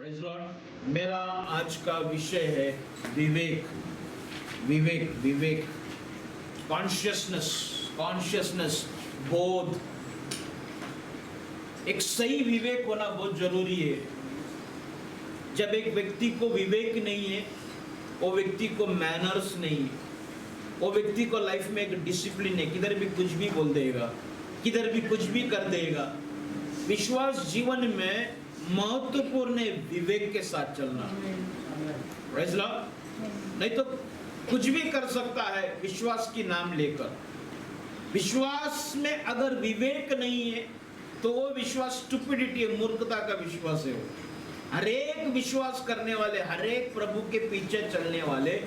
Praise Lord. मेरा आज का विषय है विवेक। विवेक विवेक कॉन्शियसनेस कॉन्शियसनेस बोध। एक सही विवेक होना बहुत जरूरी है। जब एक व्यक्ति को विवेक नहीं है, वो व्यक्ति को मैनर्स नहीं है, वो व्यक्ति को लाइफ में एक डिसिप्लिन है, किधर भी कुछ भी बोल देगा, किधर भी कुछ भी कर देगा। विश्वास जीवन में महत्वपूर्ण है विवेक के साथ चलना। Praise Lord. नहीं तो कुछ भी कर सकता है विश्वास की नाम लेकर। विश्वास में अगर विवेक नहीं है तो वो विश्वास स्टुपिडिटी है, मूर्खता का विश्वास है। वो हर एक विश्वास करने वाले, हर एक प्रभु के पीछे चलने वाले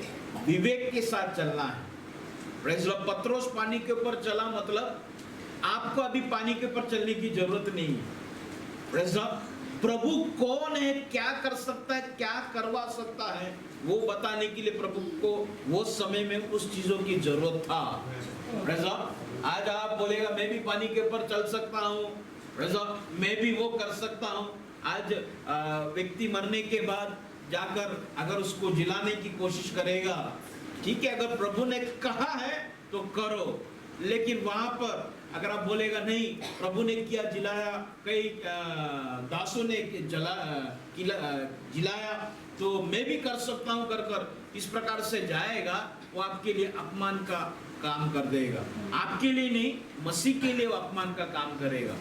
विवेक के साथ चलना है। Praise Lord. पत्रोस पानी के ऊपर चला, मतलब आपको अभी पानी के ऊपर चलने की जरूरत नहीं है। Praise Lord. प्रभु कौन है, क्या कर सकता है, क्या करवा सकता है, वो बताने के लिए प्रभु को वो समय में उस चीजों की जरूरत था। Praise Lord. आज आप बोलेगा मैं भी पानी के ऊपर चल सकता हूँ, प्रेज़ लॉर्ड, मैं भी वो कर सकता हूँ। आज व्यक्ति मरने के बाद जाकर अगर उसको जिलाने की कोशिश करेगा, ठीक है, अगर प्रभु ने कहा है तो करो। लेकिन वहां पर अगर आप बोलेगा नहीं प्रभु ने किया, जिलाया, कई दासों ने जिलाया तो मैं भी कर सकता हूं, कर कर इस प्रकार से जाएगा, वो आपके लिए अपमान का काम कर देगा। आपके लिए नहीं, मसीह के लिए वो अपमान का काम करेगा।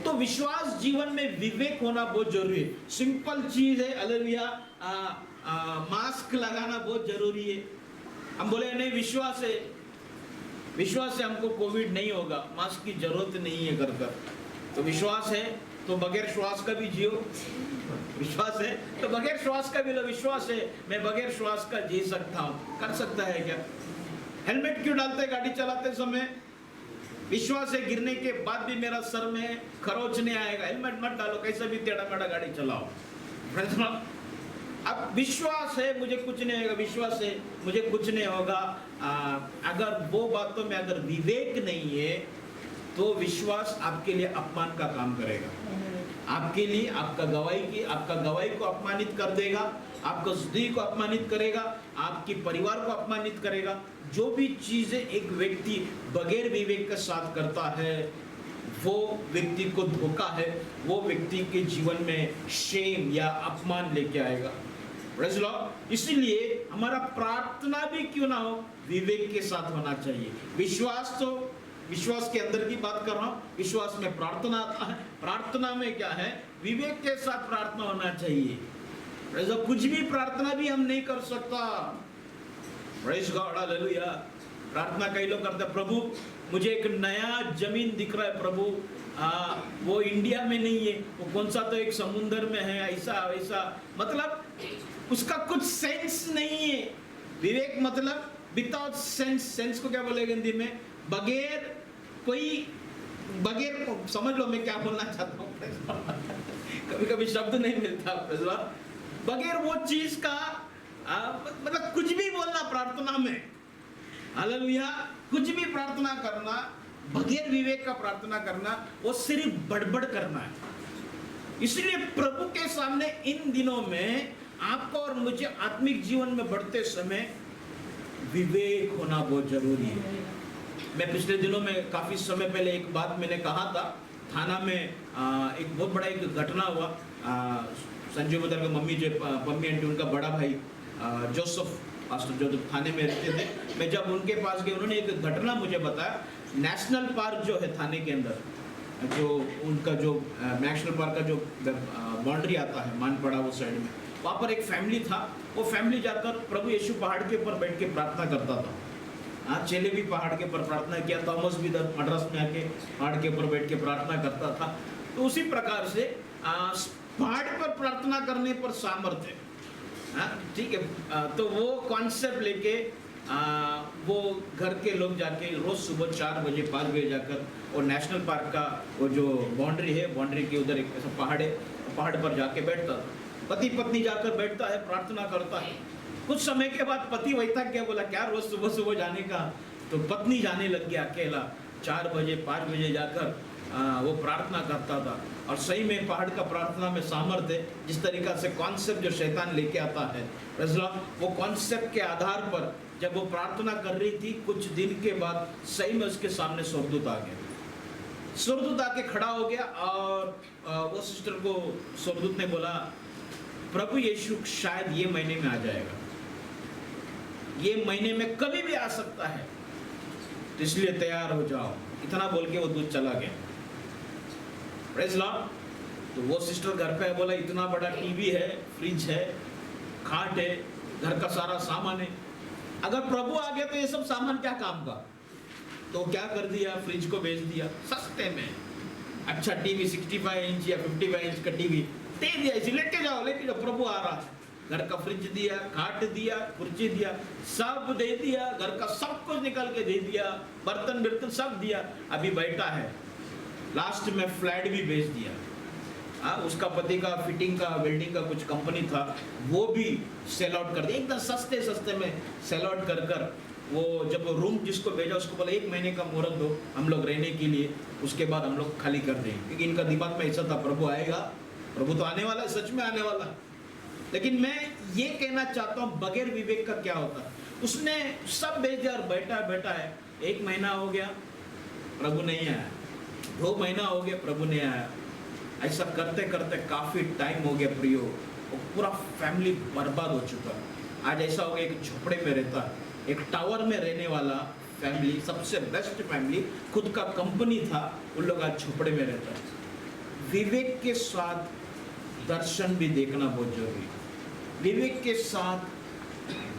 तो विश्वास जीवन में विवेक होना बहुत जरूरी है। सिंपल चीज है, हालेलुया। मास्क लगाना बहुत जरूरी है। हम बोले नहीं विश्वास है, विश्वास से हमको कोविड नहीं होगा, मास्क की जरूरत नहीं है, कर कर। तो विश्वास है तो बगैर श्वास का भी जियो। विश्वास है तो बगैर श्वास का भी लो। विश्वास है मैं बगैर श्वास का जी सकता हूँ, कर सकता है क्या? हेलमेट क्यों डालते गाड़ी चलाते समय? विश्वास है गिरने के बाद भी मेरा सर में खरोच नहीं आएगा। हेलमेट मत डालो, कैसे भी टेढ़ा मेढ़ा गाड़ी चलाओ। अब विश्वास है मुझे कुछ नहीं होगा, विश्वास है मुझे कुछ नहीं होगा। अगर वो बातों में अगर विवेक नहीं है तो विश्वास आपके लिए अपमान का काम करेगा। आपके लिए आपका गवाही को अपमानित कर देगा, आपका स्तुति को अपमानित करेगा, आपके परिवार को अपमानित करेगा। जो भी चीजें एक व्यक्ति बगैर विवेक के साथ करता है वो व्यक्ति को धोखा है, वो व्यक्ति के जीवन में शेम या अपमान लेके आएगा। Praise Lord. इसीलिए हमारा प्रार्थना भी क्यों ना हो, विवेक के साथ होना चाहिए। विश्वास तो विश्वास के अंदर की बात कर रहा हूँ, विश्वास में प्रार्थना आता है, प्रार्थना में क्या है, विवेक के साथ प्रार्थना होना चाहिए। Praise Lord. कुछ भी प्रार्थना भी हम नहीं कर सकता। Praise God, hallelujah. प्रार्थना कई लोग करते हैं, प्रभु मुझे एक नया जमीन दिख रहा है प्रभु, वो इंडिया में नहीं है, वो कौन सा तो एक समुंदर में है, ऐसा वैसा, मतलब उसका कुछ सेंस नहीं है। विवेक मतलब विदाउट सेंस। सेंस को क्या बोलेंगे हिंदी में? बगैर समझ लो मैं क्या बोलना चाहता हूँ। कभी कभी शब्द नहीं मिलता। बगैर वो चीज का मतलब कुछ भी बोलना प्रार्थना में, हालेलुया, कुछ भी प्रार्थना करना बगैर विवेक का प्रार्थना करना, वो सिर्फ बड़बड़ करना है। इसलिए प्रभु के सामने इन दिनों में आपको और मुझे आत्मिक जीवन में बढ़ते समय विवेक होना बहुत जरूरी है। मैं पिछले दिनों में काफी समय पहले एक बात मैंने कहा था, थाना में एक बहुत बड़ा एक घटना हुआ। संजय बदर के मम्मी आंटी, उनका बड़ा भाई जोसेफ पास्टर जो थाने में रहते थे, मैं जब उनके पास गया, उन्होंने एक घटना मुझे बताया। नेशनल पार्क जो है थाने के अंदर, जो उनका जो नेशनल पार्क का जो बाउंड्री आता है मानपड़ा वो साइड में, वहाँ पर एक फैमिली था। वो फैमिली जाकर प्रभु यीशु पहाड़ के ऊपर बैठ के प्रार्थना करता था। हाँ, चेले भी पहाड़ के ऊपर प्रार्थना किया, थॉमस भी इधर मद्रास में आके पहाड़ के ऊपर बैठ के प्रार्थना करता था। तो उसी प्रकार से पहाड़ पर प्रार्थना करने पर सामर्थ्य है, ठीक है। तो वो कॉन्सेप्ट लेके वो घर के लोग जाके रोज सुबह 4 बजे 5 बजे जाकर और नेशनल पार्क का वो जो बाउंड्री है, बाउंड्री के उधर एक ऐसा पहाड़ है, पहाड़ पर जाके बैठता था। पति पत्नी जाकर बैठता है, प्रार्थना करता है। कुछ समय के बाद पति वैसा क्या बोला, क्या रोज सुबह सुबह जाने का? तो पत्नी जाने लग गया अकेला 4 बजे 5 बजे जाकर वो प्रार्थना करता था। और सही में पहाड़ का प्रार्थना में सामर्थ्य है। जिस तरीका से कॉन्सेप्ट जो शैतान लेके आता है, वो कॉन्सेप्ट के आधार पर जब वो प्रार्थना कर रही थी, कुछ दिन के बाद सही में उसके सामने स्वर्गदूत आ गया। स्वर्गदूत आके खड़ा हो गया और वो सिस्टर को स्वर्गदूत ने बोला, प्रभु यीशु शायद ये महीने में आ जाएगा, ये महीने में कभी भी आ सकता है, तो इसलिए तैयार हो जाओ। इतना बोल के वो दूत चला गया। Praise Lord. तो वो सिस्टर घर पे बोला, इतना बड़ा टीवी है, फ्रिज है, खाट है, घर का सारा सामान है, अगर प्रभु आ गया तो ये सब सामान क्या काम का। तो क्या कर दिया, फ्रिज को बेच दिया सस्ते में। अच्छा टीवी 65 इंच या 55 इंच का टीवी दे दिया, इसे लेके जाओ प्रभु आ रहा है। घर का फ्रिज दिया, खाट दिया, कुर्सी दिया, सब दे दिया, घर का सब कुछ निकाल के दे दिया, बर्तन बिर्तन सब दिया। अभी बैठा है, लास्ट में फ्लैट भी बेच दिया। उसका पति का फिटिंग का वेल्डिंग का कुछ कंपनी था, वो भी सेल आउट कर दिया, एकदम सस्ते में सेल आउट कर वो जब रूम जिसको भेजा उसको बोला 1 महीने का मुहूर्त दो हम लोग रहने के लिए, उसके बाद हम लोग खाली कर देंगे। क्योंकि इनका दिमाग में ऐसा था, प्रभु आएगा, प्रभु तो आने वाला है, सच में आने वाला है। लेकिन मैं ये कहना चाहता हूँ, बगैर विवेक का क्या होता है। उसने सब बेच दिया और बैठा है। 1 महीना हो गया, प्रभु नहीं आया। 2 महीना हो गया, प्रभु नहीं आया। ऐसा करते करते काफी टाइम हो गया प्रियो, पूरा फैमिली बर्बाद हो चुका। आज ऐसा हो गया, एक झोपड़े में रहता, एक टावर में रहने वाला फैमिली, सबसे बेस्ट फैमिली, खुद का कंपनी था, उन लोग आज झोपड़े में रहता है। विवेक के साथ दर्शन भी देखना बहुत जरूरी, विवेक के साथ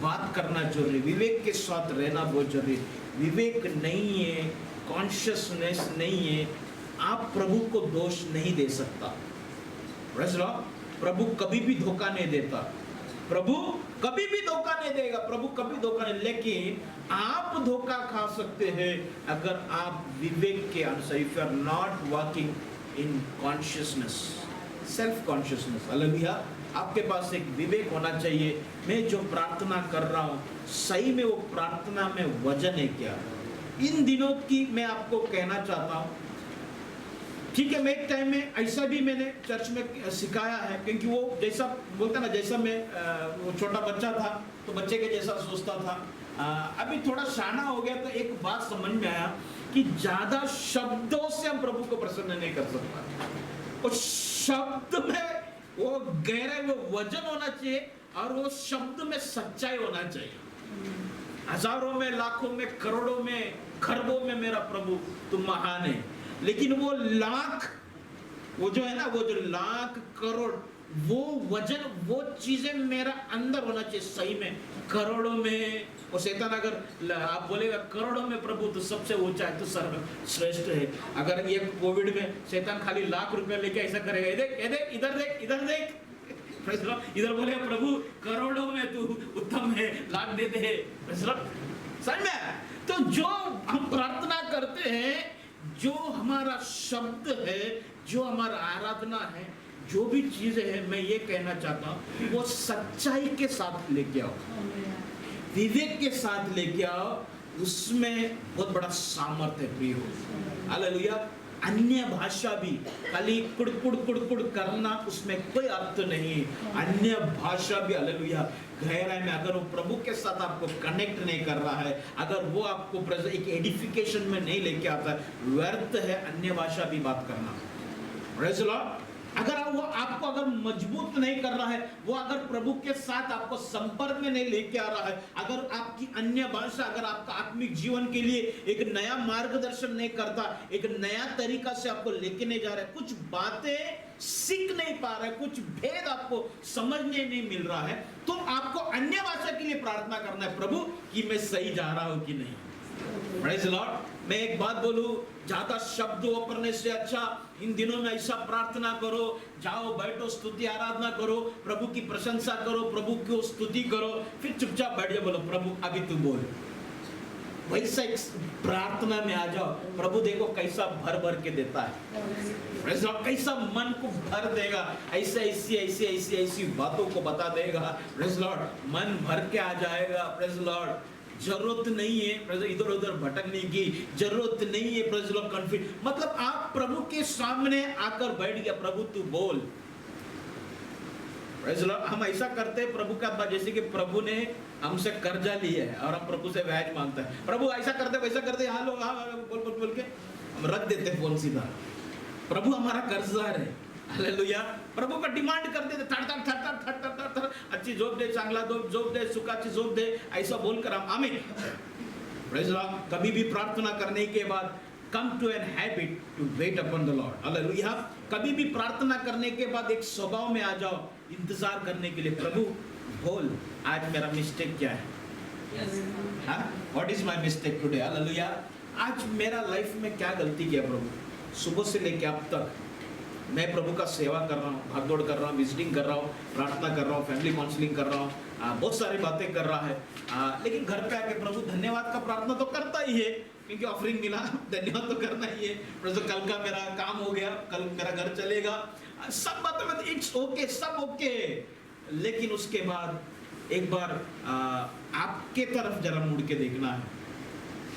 बात करना जरूरी, विवेक के साथ रहना बहुत जरूरी। विवेक नहीं है, कॉन्शियसनेस नहीं है, आप प्रभु को दोष नहीं दे सकता। प्रभु कभी भी धोखा नहीं देता, प्रभु कभी भी धोखा नहीं देगा, प्रभु कभी धोखा नहीं। लेकिन आप धोखा खा सकते हैं अगर आप विवेक के अनुसार, if you are not walking in consciousness, self consciousness. Hallelujah. आपके पास एक विवेक होना चाहिए, मैं जो प्रार्थना कर रहा हूँ सही में वो प्रार्थना में वजन है क्या। इन दिनों की मैं आपको कहना चाहता हूँ, ठीक है, मैं एक टाइम में ऐसा भी मैंने चर्च में सिखाया है, क्योंकि वो जैसा बोलता ना, जैसा मैं वो छोटा बच्चा था तो बच्चे के जैसा सोचता था। अभी थोड़ा शाना हो गया तो एक बात समझ में आया कि ज्यादा शब्दों से हम प्रभु को प्रसन्न नहीं कर सकता। उस शब्द में वो गहरे वो वजन होना चाहिए और वो शब्द में सच्चाई होना चाहिए। हजारों में, लाखों में, करोड़ों में, खरबों में मेरा प्रभु तुम महान है, लेकिन वो लाख, वो जो है ना, वो जो लाख करोड़, वो वजन, वो चीजें मेरा अंदर होना चाहिए सही में। करोड़ों में और शैतान अगर आप बोलेगा करोड़ों में प्रभु तो सबसे ऊंचा है, तो सर्वश्रेष्ठ है। अगर ये कोविड में शैतान खाली लाख रुपए लेके ऐसा करेगा, ये देख, ये देख, इधर देख, इधर देख, इधर बोले प्रभु करोड़ों में तू उत्तम है, लाख देते हैं, समझ में। तो जो हम प्रार्थना करते हैं, जो हमारा शब्द है, जो हमारा आराधना है, जो भी चीजें हैं, मैं ये कहना चाहता हूँ वो सच्चाई के साथ लेके आओ, विवेक के साथ लेके आओ, उसमें बहुत बड़ा सामर्थ्य प्रिय हो। हालेलुया। अन्य भाषा भी खाली कुड़ करना, उसमें कोई अर्थ नहीं। अन्य भाषा भी, हालेलुया, गहराई में अगर वो प्रभु के साथ आपको कनेक्ट नहीं कर रहा है, अगर वो आपको एक एडिफिकेशन में नहीं लेके आता है, व्यर्थ है अन्य भाषा भी बात करना। Praise the Lord. अगर वो आपको अगर मजबूत नहीं कर रहा है, वो अगर प्रभु के साथ आपको संपर्क में नहीं लेके आ रहा है, अगर आपकी अन्य भाषा अगर आपका आत्मिक जीवन के लिए एक नया मार्गदर्शन नहीं करता, एक नया तरीका से आपको लेके नहीं जा रहा है, कुछ बातें सीख नहीं पा रहा है, कुछ भेद आपको समझने नहीं मिल रहा है, तो आपको अन्य भाषा के लिए प्रार्थना करना है, प्रभु कि मैं सही जा रहा हूं कि नहीं। Praise the Lord. मैं एक बात बोलूं, ज्यादा शब्द वापरने से अच्छा इन दिनों में ऐसा प्रार्थना करो, जाओ बैठो, स्तुति आराधना करो, प्रभु की प्रशंसा करो, प्रभु की स्तुति करो, फिर चुपचाप बैठ जाओ, बोलो प्रभु अभी तू बोल। वैसा एक प्रार्थना में आ जाओ, प्रभु देखो कैसा भर भर के देता है, कैसा मन को भर देगा, ऐसे ऐसी ऐसी ऐसी ऐसी बातों को बता देगा। Praise Lord. मन भर के आ जाएगा। Praise Lord. जरूरत नहीं है इधर उधर भटकने की, जरूरत नहीं है प्रेज़ द लॉर्ड कन्फ्यूज, मतलब आप प्रभु के सामने आकर बैठ गया, प्रभु तू बोल। प्रेज़ द लॉर्ड, हम ऐसा करते हैं प्रभु का बात, जैसे कि प्रभु ने हमसे कर्जा लिया है और हम प्रभु से ब्याज मांगता है, प्रभु ऐसा करते वैसा करते, हाँ लोग हाँ बोल बोल बोल के हम रख देते हैं फोन सीधा। प्रभु हमारा कर्जदार है, हालेलुया। प्रभु का डिमांड करते थे, थर थर थर थर थर थर थर थर, अच्छी जॉब दे, चांगला जॉब दे, सुखाची जॉब दे, ऐसा बोलकर हम आमीन। प्रेज़ द लॉर्ड, कभी भी प्रार्थना करने के बाद come to an habit to wait upon the Lord, hallelujah. कभी भी प्रार्थना करने के बाद एक स्वभाव में आ जाओ इंतजार करने के लिए, प्रभु बोल आज मेरा मिस्टेक क्या है, what is my mistake today, hallelujah. आज मेरा लाइफ में क्या गलती किया प्रभु, सुबह से लेकर अब तक मैं प्रभु का सेवा कर रहा हूँ, भागदौड़ कर रहा हूँ, विजिटिंग कर रहा हूँ, प्रार्थना कर रहा हूँ, फैमिली काउंसलिंग कर रहा हूँ, बहुत सारी बातें कर रहा है, लेकिन घर पे आके प्रभु धन्यवाद का प्रार्थना तो करता ही है क्योंकि ऑफरिंग मिला, धन्यवाद तो करना ही है। प्रभु कल का मेरा काम हो गया, कल मेरा घर चलेगा, सब बातों में इट्स ओके, सब ओके, लेकिन उसके बाद एक बार आपके तरफ जरा मुड़ के देखना है,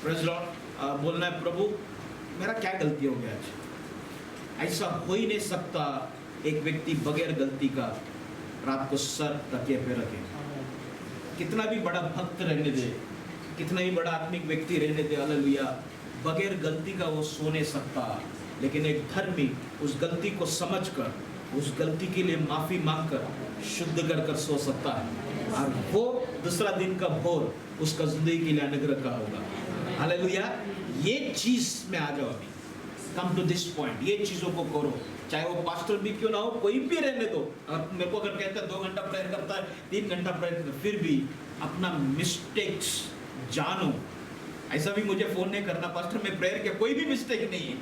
प्रेज़ द लॉर्ड, बोलना है प्रभु मेरा क्या गलती हो गया आज। ऐसा हो ही नहीं सकता एक व्यक्ति बगैर गलती का रात को सर तकिए पे रखे, कितना भी बड़ा भक्त रहने दे, कितना ही बड़ा आत्मिक व्यक्ति रहने दे, हालेलुया, बगैर गलती का वो सो नहीं सकता, लेकिन एक धर्मी उस गलती को समझकर उस गलती के लिए माफी मांगकर शुद्ध कर कर सो सकता है, और वो दूसरा दिन का भोर उसका जिंदगी के लिए अनुग्रह का होगा, हालेलुया। ये चीज में आ जाओ, अभी कम टू दिस पॉइंट, ये चीजों को करो, चाहे वो पास्टर भी क्यों ना हो, कोई भी रहने दो। और मेरे को अगर कहता है 2 घंटा प्रेयर करता है, 3 घंटा प्रेयर करता है, फिर भी अपना मिस्टेक्स जानो। ऐसा भी मुझे फोन नहीं करना पास्टर मैं प्रेयर के, कोई भी मिस्टेक नहीं है,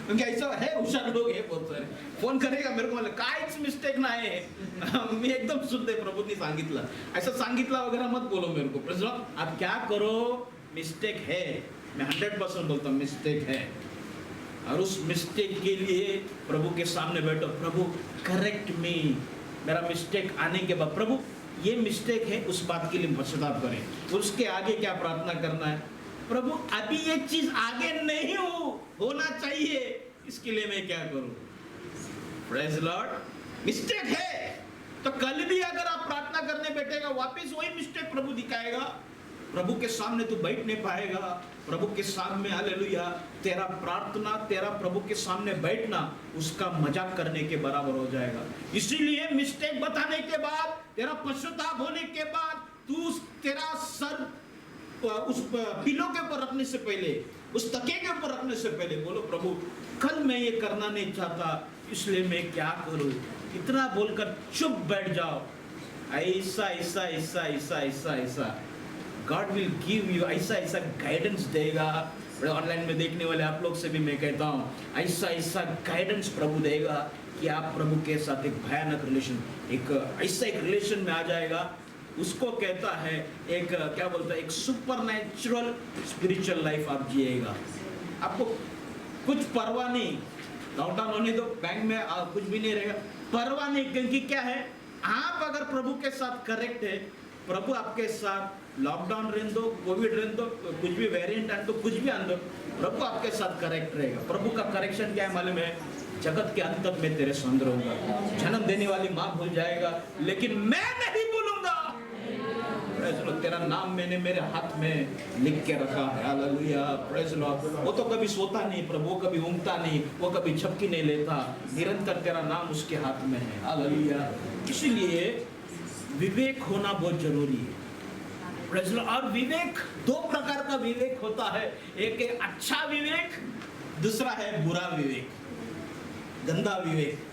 क्योंकि ऐसा है होशियार लोग है बहुत सारे, फोन करेगा मेरे को मतलब काहीच मिस्टेक नाही आहे मी एकदम शुद्ध आहे, प्रभूंनी सांगितलं, ऐसा सांगितलं वगैरह मत बोलो मेरे को। प्रेज़ द लॉर्ड, आप क्या करो, मिस्टेक है, मैं 100% बोलता हूँ मिस्टेक है, और उस मिस्टेक के लिए प्रभु के सामने बैठो, प्रभु करेक्ट मी, मेरा मिस्टेक आने के बाद प्रभु ये मिस्टेक है, उस बात के लिए पश्चाताप करें। उसके आगे क्या प्रार्थना करना है, प्रभु अभी ये चीज आगे नहीं होना चाहिए, इसके लिए मैं क्या करूं। प्रेज़ द लॉर्ड, मिस्टेक है तो कल भी अगर आप प्रार्थना करने बैठेगा वापस वही मिस्टेक प्रभु दिखाएगा, प्रभु के सामने तू बैठ नहीं पाएगा, प्रभु के सामने, हालेलुया, तेरा प्रार्थना, तेरा प्रभु के सामने बैठना उसका मजाक करने के बराबर हो जाएगा। इसीलिए मिस्टेक बताने के बाद, तेरा पश्चाताप होने के बाद, तू तेरा सर उस पिलो के ऊपर रखने से पहले, उस तकिए के ऊपर रखने से पहले बोलो, प्रभु कल मैं ये करना नहीं चाहता, इसलिए मैं क्या करूं, इतना बोलकर चुप बैठ जाओ। ऐसा ऐसा ऐसा ऐसा ऐसा ऐसा गॉड विल गिव यू, ऐसा ऐसा गाइडेंस देगा। ऑनलाइन में देखने वाले आप लोग से भी मैं कहता हूँ, ऐसा ऐसा गाइडेंस प्रभु देगा कि आप प्रभु के साथ एक भयानक रिलेशन, एक ऐसा एक रिलेशन में आ जाएगा, उसको कहता है एक क्या बोलता है, एक सुपरनैचुरल स्पिरिचुअल लाइफ आप जिएगा। आपको कुछ परवाह नहीं, लॉकडाउन होने दो, बैंक में कुछ भी नहीं रहेगा, परवाह नहीं, क्योंकि क्या है, आप अगर प्रभु के साथ करेक्ट है, प्रभु आपके साथ लॉकडाउन रहने दो, कोविड रहने दो, कुछ भी वेरिएंट आने दो, कुछ भी आने दो, प्रभु आपके साथ करेक्ट रहेगा। प्रभु का करेक्शन क्या है मालूम है, जगत के अंत तक मैं तेरे संग रहूंगा, जन्म देने वाली माँ भूल जाएगा लेकिन मैं नहीं भूलूंगा, तेरा नाम मैंने मेरे हाथ में लिख के रखा है, हालेलुया, प्रेज़ द लॉर्ड। वो तो कभी सोता नहीं प्रभु, वो कभी ऊँगता नहीं, वो कभी झपकी नहीं लेता, निरंतर तेरा नाम उसके हाथ में है, हालेलुया। इसीलिए विवेक होना बहुत जरूरी है, प्रेज़ द लॉर्ड। और विवेक, 2 प्रकार का विवेक होता है, एक है अच्छा विवेक, दूसरा है बुरा विवेक, गंदा विवेक।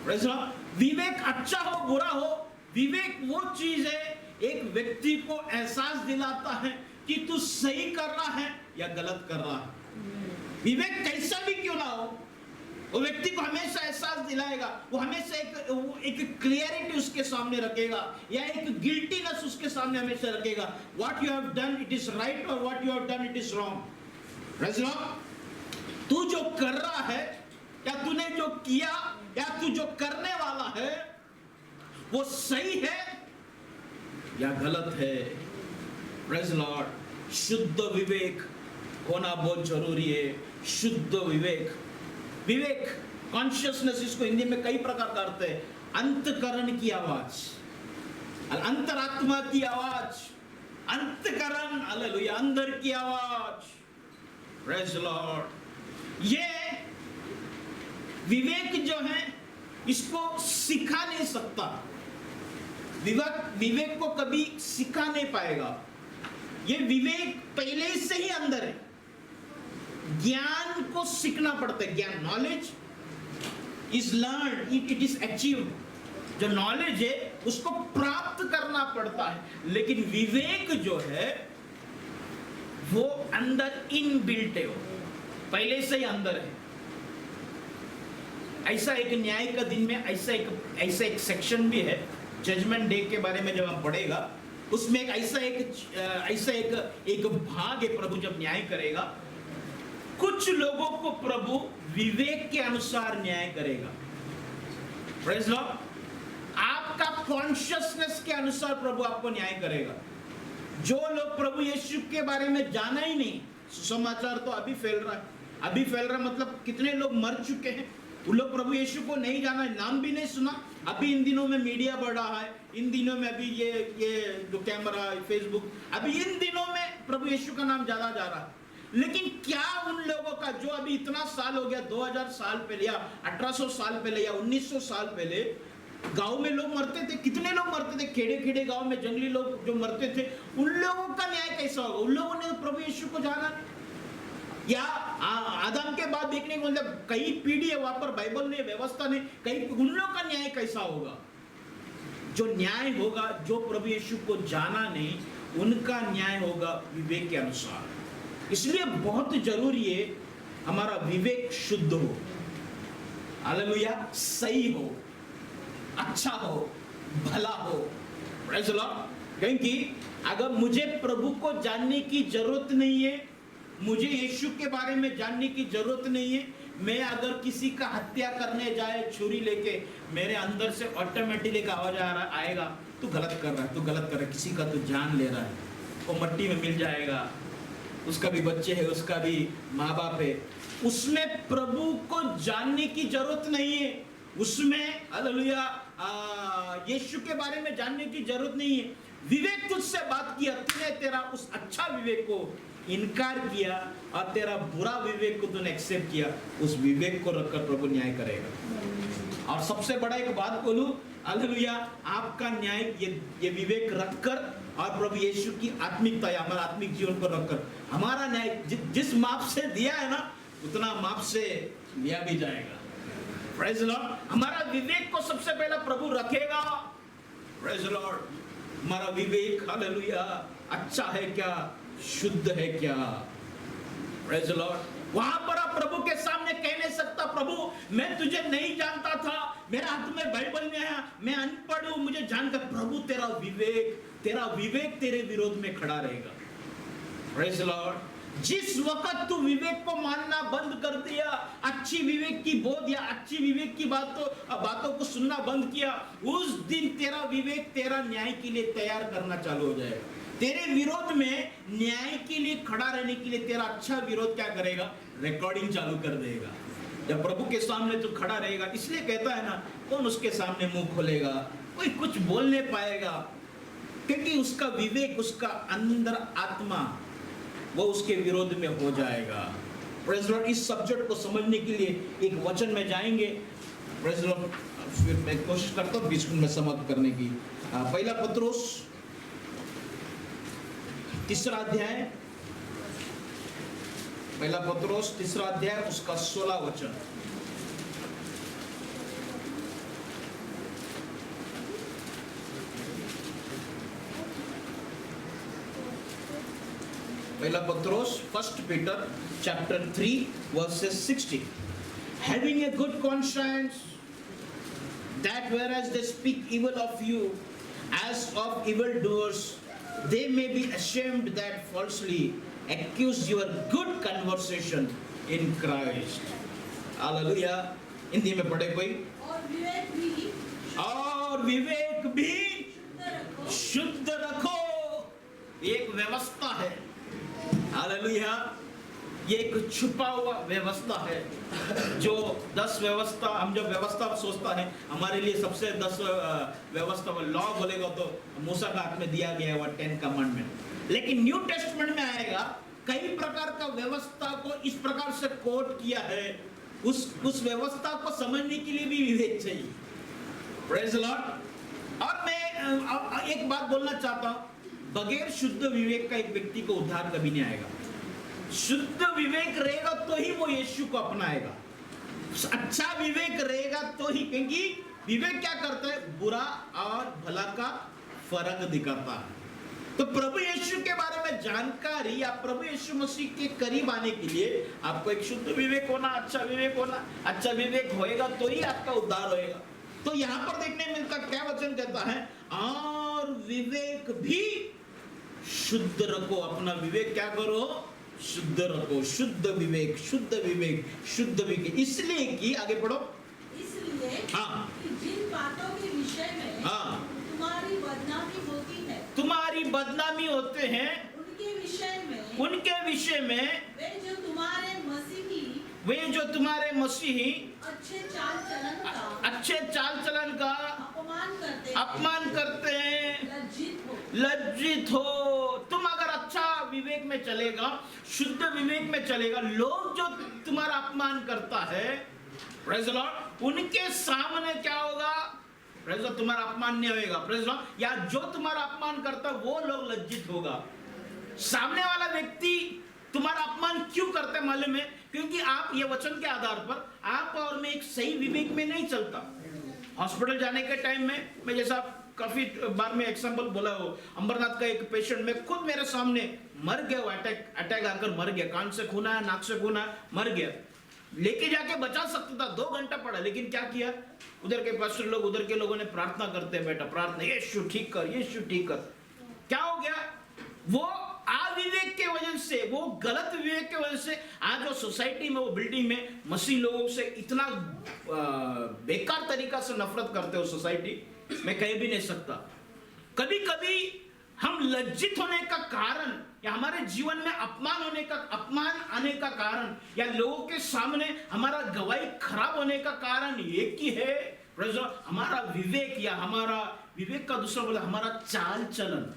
प्रेज़ द लॉर्ड, विवेक अच्छा हो बुरा हो, विवेक वो चीज है एक व्यक्ति को एहसास दिलाता है कि तू सही कर रहा है या गलत कर रहा है। विवेक कैसा भी क्यों ना हो, वो व्यक्ति को हमेशा एहसास दिलाएगा, वो हमेशा एक क्लियरिटी उसके सामने रखेगा, या एक गिल्टीनेस उसके सामने हमेशा रखेगा। What you have done it is right और what you have done it is wrong. Praise the lord, तू जो कर रहा है या तूने जो किया या तू जो करने वाला है वो सही है या गलत है। प्रेज़ द लॉर्ड, शुद्ध विवेक होना बहुत जरूरी है। शुद्ध विवेक, विवेक कॉन्शियसनेस, इसको हिंदी में कई प्रकार करते हैं। अंतकरण की आवाज, अंतरात्मा की आवाज, अंतकरण, हालेलुया, अंदर की आवाज, प्रेज लॉर्ड। ये विवेक जो है इसको सिखा नहीं सकता। विवेक को कभी सिखा नहीं पाएगा। ये विवेक पहले से ही अंदर है। ज्ञान को सीखना पड़ता है। ज्ञान, knowledge is learn, it is achieved. जो नॉलेज है उसको प्राप्त करना पड़ता है, लेकिन विवेक जो है वो अंदर इनबिल्ट है, वो पहले से ही अंदर है। ऐसा एक न्याय का दिन में ऐसा एक सेक्शन भी है, जजमेंट डे के बारे में जब हम पढ़ेगा, उसमें ऐसा एक भाग है, प्रभु जब न्याय करेगा, कुछ लोगों को प्रभु विवेक के अनुसार न्याय करेगा। Praise Lord. आपका कॉन्शियसनेस के अनुसार प्रभु आपको न्याय करेगा। जो लोग प्रभु यीशु के बारे में जाना ही नहीं, सुसमाचार तो अभी फैल रहा है, अभी फैल रहा मतलब कितने लोग मर चुके हैं, वो लोग प्रभु यीशु को नहीं जाना, नाम भी नहीं सुना। अभी इन दिनों में मीडिया बढ़ रहा है, इन दिनों में अभी ये जो कैमरा, फेसबुक, अभी इन दिनों में प्रभु यीशु का नाम ज्यादा जा रहा है। लेकिन क्या उन लोगों का जो अभी इतना साल हो गया, 2000 साल पहले या 1800 साल पहले या 1900 साल पहले गांव में लोग मरते थे, कितने लोग मरते थे, खेड़े खेड़े गांव में जंगली लोग जो मरते थे, उन लोगों का न्याय कैसा होगा? उन लोगों ने प्रभु यीशु को जाना नहीं। या आदम के बाद देखने को मतलब कई पीढ़ी है वहां पर, बाइबल ने व्यवस्था ने कई, उन लोगों का न्याय कैसा होगा? जो न्याय होगा, जो प्रभु यीशु को जाना नहीं, उनका न्याय होगा विवेक के अनुसार। इसलिए बहुत जरूरी है हमारा विवेक शुद्ध हो, हालेलुया, सही हो, अच्छा हो, भला हो। Praise the Lord. क्योंकि अगर मुझे प्रभु को जानने की जरूरत नहीं है, मुझे यीशु के बारे में जानने की जरूरत नहीं है, मैं अगर किसी का हत्या करने जाए छुरी लेके, मेरे अंदर से ऑटोमेटिकली आवाज आएगा, तू गलत कर रहा है, तू गलत कर रहा है, किसी का तू जान ले रहा है, वो मट्टी में मिल जाएगा, उसका भी बच्चे है, उसका भी माँ बाप है। उसमें प्रभु को जानने की जरूरत नहीं है, उसमें हालेलुया यीशु के बारे में जानने की जरूरत नहीं है। विवेक तुझसे बात किया, तूने तेरा उस अच्छा विवेक को इनकार किया और तेरा बुरा विवेक को तूने एक्सेप्ट किया, उस विवेक को रखकर प्रभु न्याय करेगा। और सबसे बड़ा एक बात बोलूं, हालेलुया, आपका न्याय ये विवेक रखकर और प्रभु यीशु की आत्मिकता या हमारा आत्मिक जीवन को रखकर, हमारा न्याय जिस माप से दिया है ना, उतना माप से लिया भी जाएगा। Praise the Lord. हमारा विवेक को सबसे पहला प्रभु रखेगा। Praise the Lord. हमारा विवेक हालेलुया अच्छा है क्या, शुद्ध है क्या? Praise the Lord. वहां पर आप प्रभु के सामने कह नहीं सकता, प्रभु मैं तुझे नहीं जानता था, मेरा हाथ में बाइबल में है, मैं अनपढ़ हूं, मुझे जानकर। प्रभु तेरा विवेक तेरे विरोध में खड़ा रहेगा। Praise the Lord. जिस वक्त तू विवेक को मानना बंद कर दिया, अच्छी विवेक की बोध या अच्छी विवेक की बातों को सुनना बंद किया, उस दिन तेरा विवेक तेरा न्याय के लिए तैयार करना चालू हो जाएगा। तेरे विरोध में न्याय के लिए खड़ा रहने के लिए तेरा अच्छा विरोध क्या करेगा? रिकॉर्डिंग चालू कर देगा। जब प्रभु के सामने तू खड़ा रहेगा, इसलिए कहता है ना, कौन उसके सामने मुंह खोलेगा? कोई कुछ बोल नहीं पाएगा, क्योंकि उसका विवेक, उसका अंदर आत्मा वो उसके विरोध में हो जाएगा। Praise the Lord. इस सब्जेक्ट को समझने के लिए एक वचन में जाएंगे। Praise the Lord. फिर मैं कोशिश करता हूँ 20 मिनट में समाप्त करने की। पहला पत्रोस 3 अध्याय, पहला पत्रोस 3 अध्याय उसका 16 वचन। पहला पत्रोस 1 Peter chapter 3 verses 16. Having a good conscience, that whereas they speak evil of you as of evildoers, they may be ashamed that falsely accuse your good conversation in Christ. Hallelujah. Hindi में पढ़े कोई? और विवेक भी शुद्ध रखो। एक व्यवस्था है, हालेलुया। ये एक छुपा हुआ व्यवस्था है, जो 10 व्यवस्था, हम जब व्यवस्था सोचता है हमारे लिए सबसे 10 व्यवस्था लॉ बोलेगा तो मूसा का हाथ में दिया गया है 10 कमांडमेंट। लेकिन न्यू टेस्टमेंट में आएगा, कई प्रकार का व्यवस्था को इस प्रकार से कोट किया है, उस व्यवस्था को समझने के लिए भी विवेक चाहिए। Praise Lord. और मैं एक बात बोलना चाहता हूं, बगैर शुद्ध विवेक का एक व्यक्ति को उद्धार कभी नहीं आएगा। शुद्ध विवेक रहेगा तो ही वो यीशु को अपनाएगा। अच्छा विवेक रहेगा तो ही, क्योंकि विवेक क्या करता है, बुरा और भला का फर्क दिखाता है। तो प्रभु यीशु के बारे में जानकारी या प्रभु यीशु मसीह के करीब आने के लिए आपको एक शुद्ध विवेक होना, अच्छा विवेक होना। अच्छा विवेक होएगा तो ही आपका उद्धार होएगा। तो यहां पर देखने मिलता, क्या वचन कहता है, और विवेक भी शुद्ध रखो। अपना विवेक क्या करो, शुद्ध रखो। शुद्ध विवेक, शुद्ध विवेक, शुद्ध विवेक, इसलिए कि आगे पढ़ो, इसलिए हाँ, कि जिन बातों के विषय में हाँ, तुम्हारी बदनामी होती है, तुम्हारी बदनामी होते हैं, उनके विषय में वे जो तुम्हारे मसीही अच्छे चाल चलन का अपमान करते हैं, लज्जित हो। तुम अगर अच्छा विवेक में चलेगा, शुद्ध विवेक में चलेगा, लोग जो तुम्हारा अपमान करता है, प्रेज़ द लॉर्ड, उनके सामने क्या होगा, प्रेज़ द, तुम्हारा अपमान नहीं होगा, प्रेज़ द लॉर्ड, या जो तुम्हारा अपमान करता है वो लोग लज्जित होगा। सामने वाला व्यक्ति तुम्हारा अपमान क्यों करते हैं मालूम है, क्योंकि आप ये वचन के आधार पर आप और मैं एक सही विवेक में नहीं चलता। हॉस्पिटल जाने के टाइम में मैं, जैसा काफी बार में एग्जांपल बोला हो, अंबरनाथ का एक पेशेंट में खुद मेरे सामने मर गया, वो अटैक आकर मर गया, कान से खून आया, नाक से खून आया, मर गया। लेके जाके बचा सकता था, 2 घंटा पड़ा, लेकिन क्या किया, उधर के पास्टर लोग, उधर के लोगों ने प्रार्थना करते हैं, बेटा प्रार्थना, यीशु ठीक कर, यीशु ठीक कर। क्या हो गया, वो अविवेक के वजह से, वो गलत विवेक के वजह से आज वो सोसाइटी में, वो बिल्डिंग में मसीह लोगों से इतना बेकार तरीका से नफरत करते हो, सोसाइटी मैं कह भी नहीं सकता। कभी कभी हम लज्जित होने का कारण या हमारे जीवन में अपमान आने का कारण या लोगों के सामने हमारा गवाही खराब होने का कारण एक ही है, हमारा विवेक, या हमारा विवेक का दूसरा बोला हमारा चाल चलन,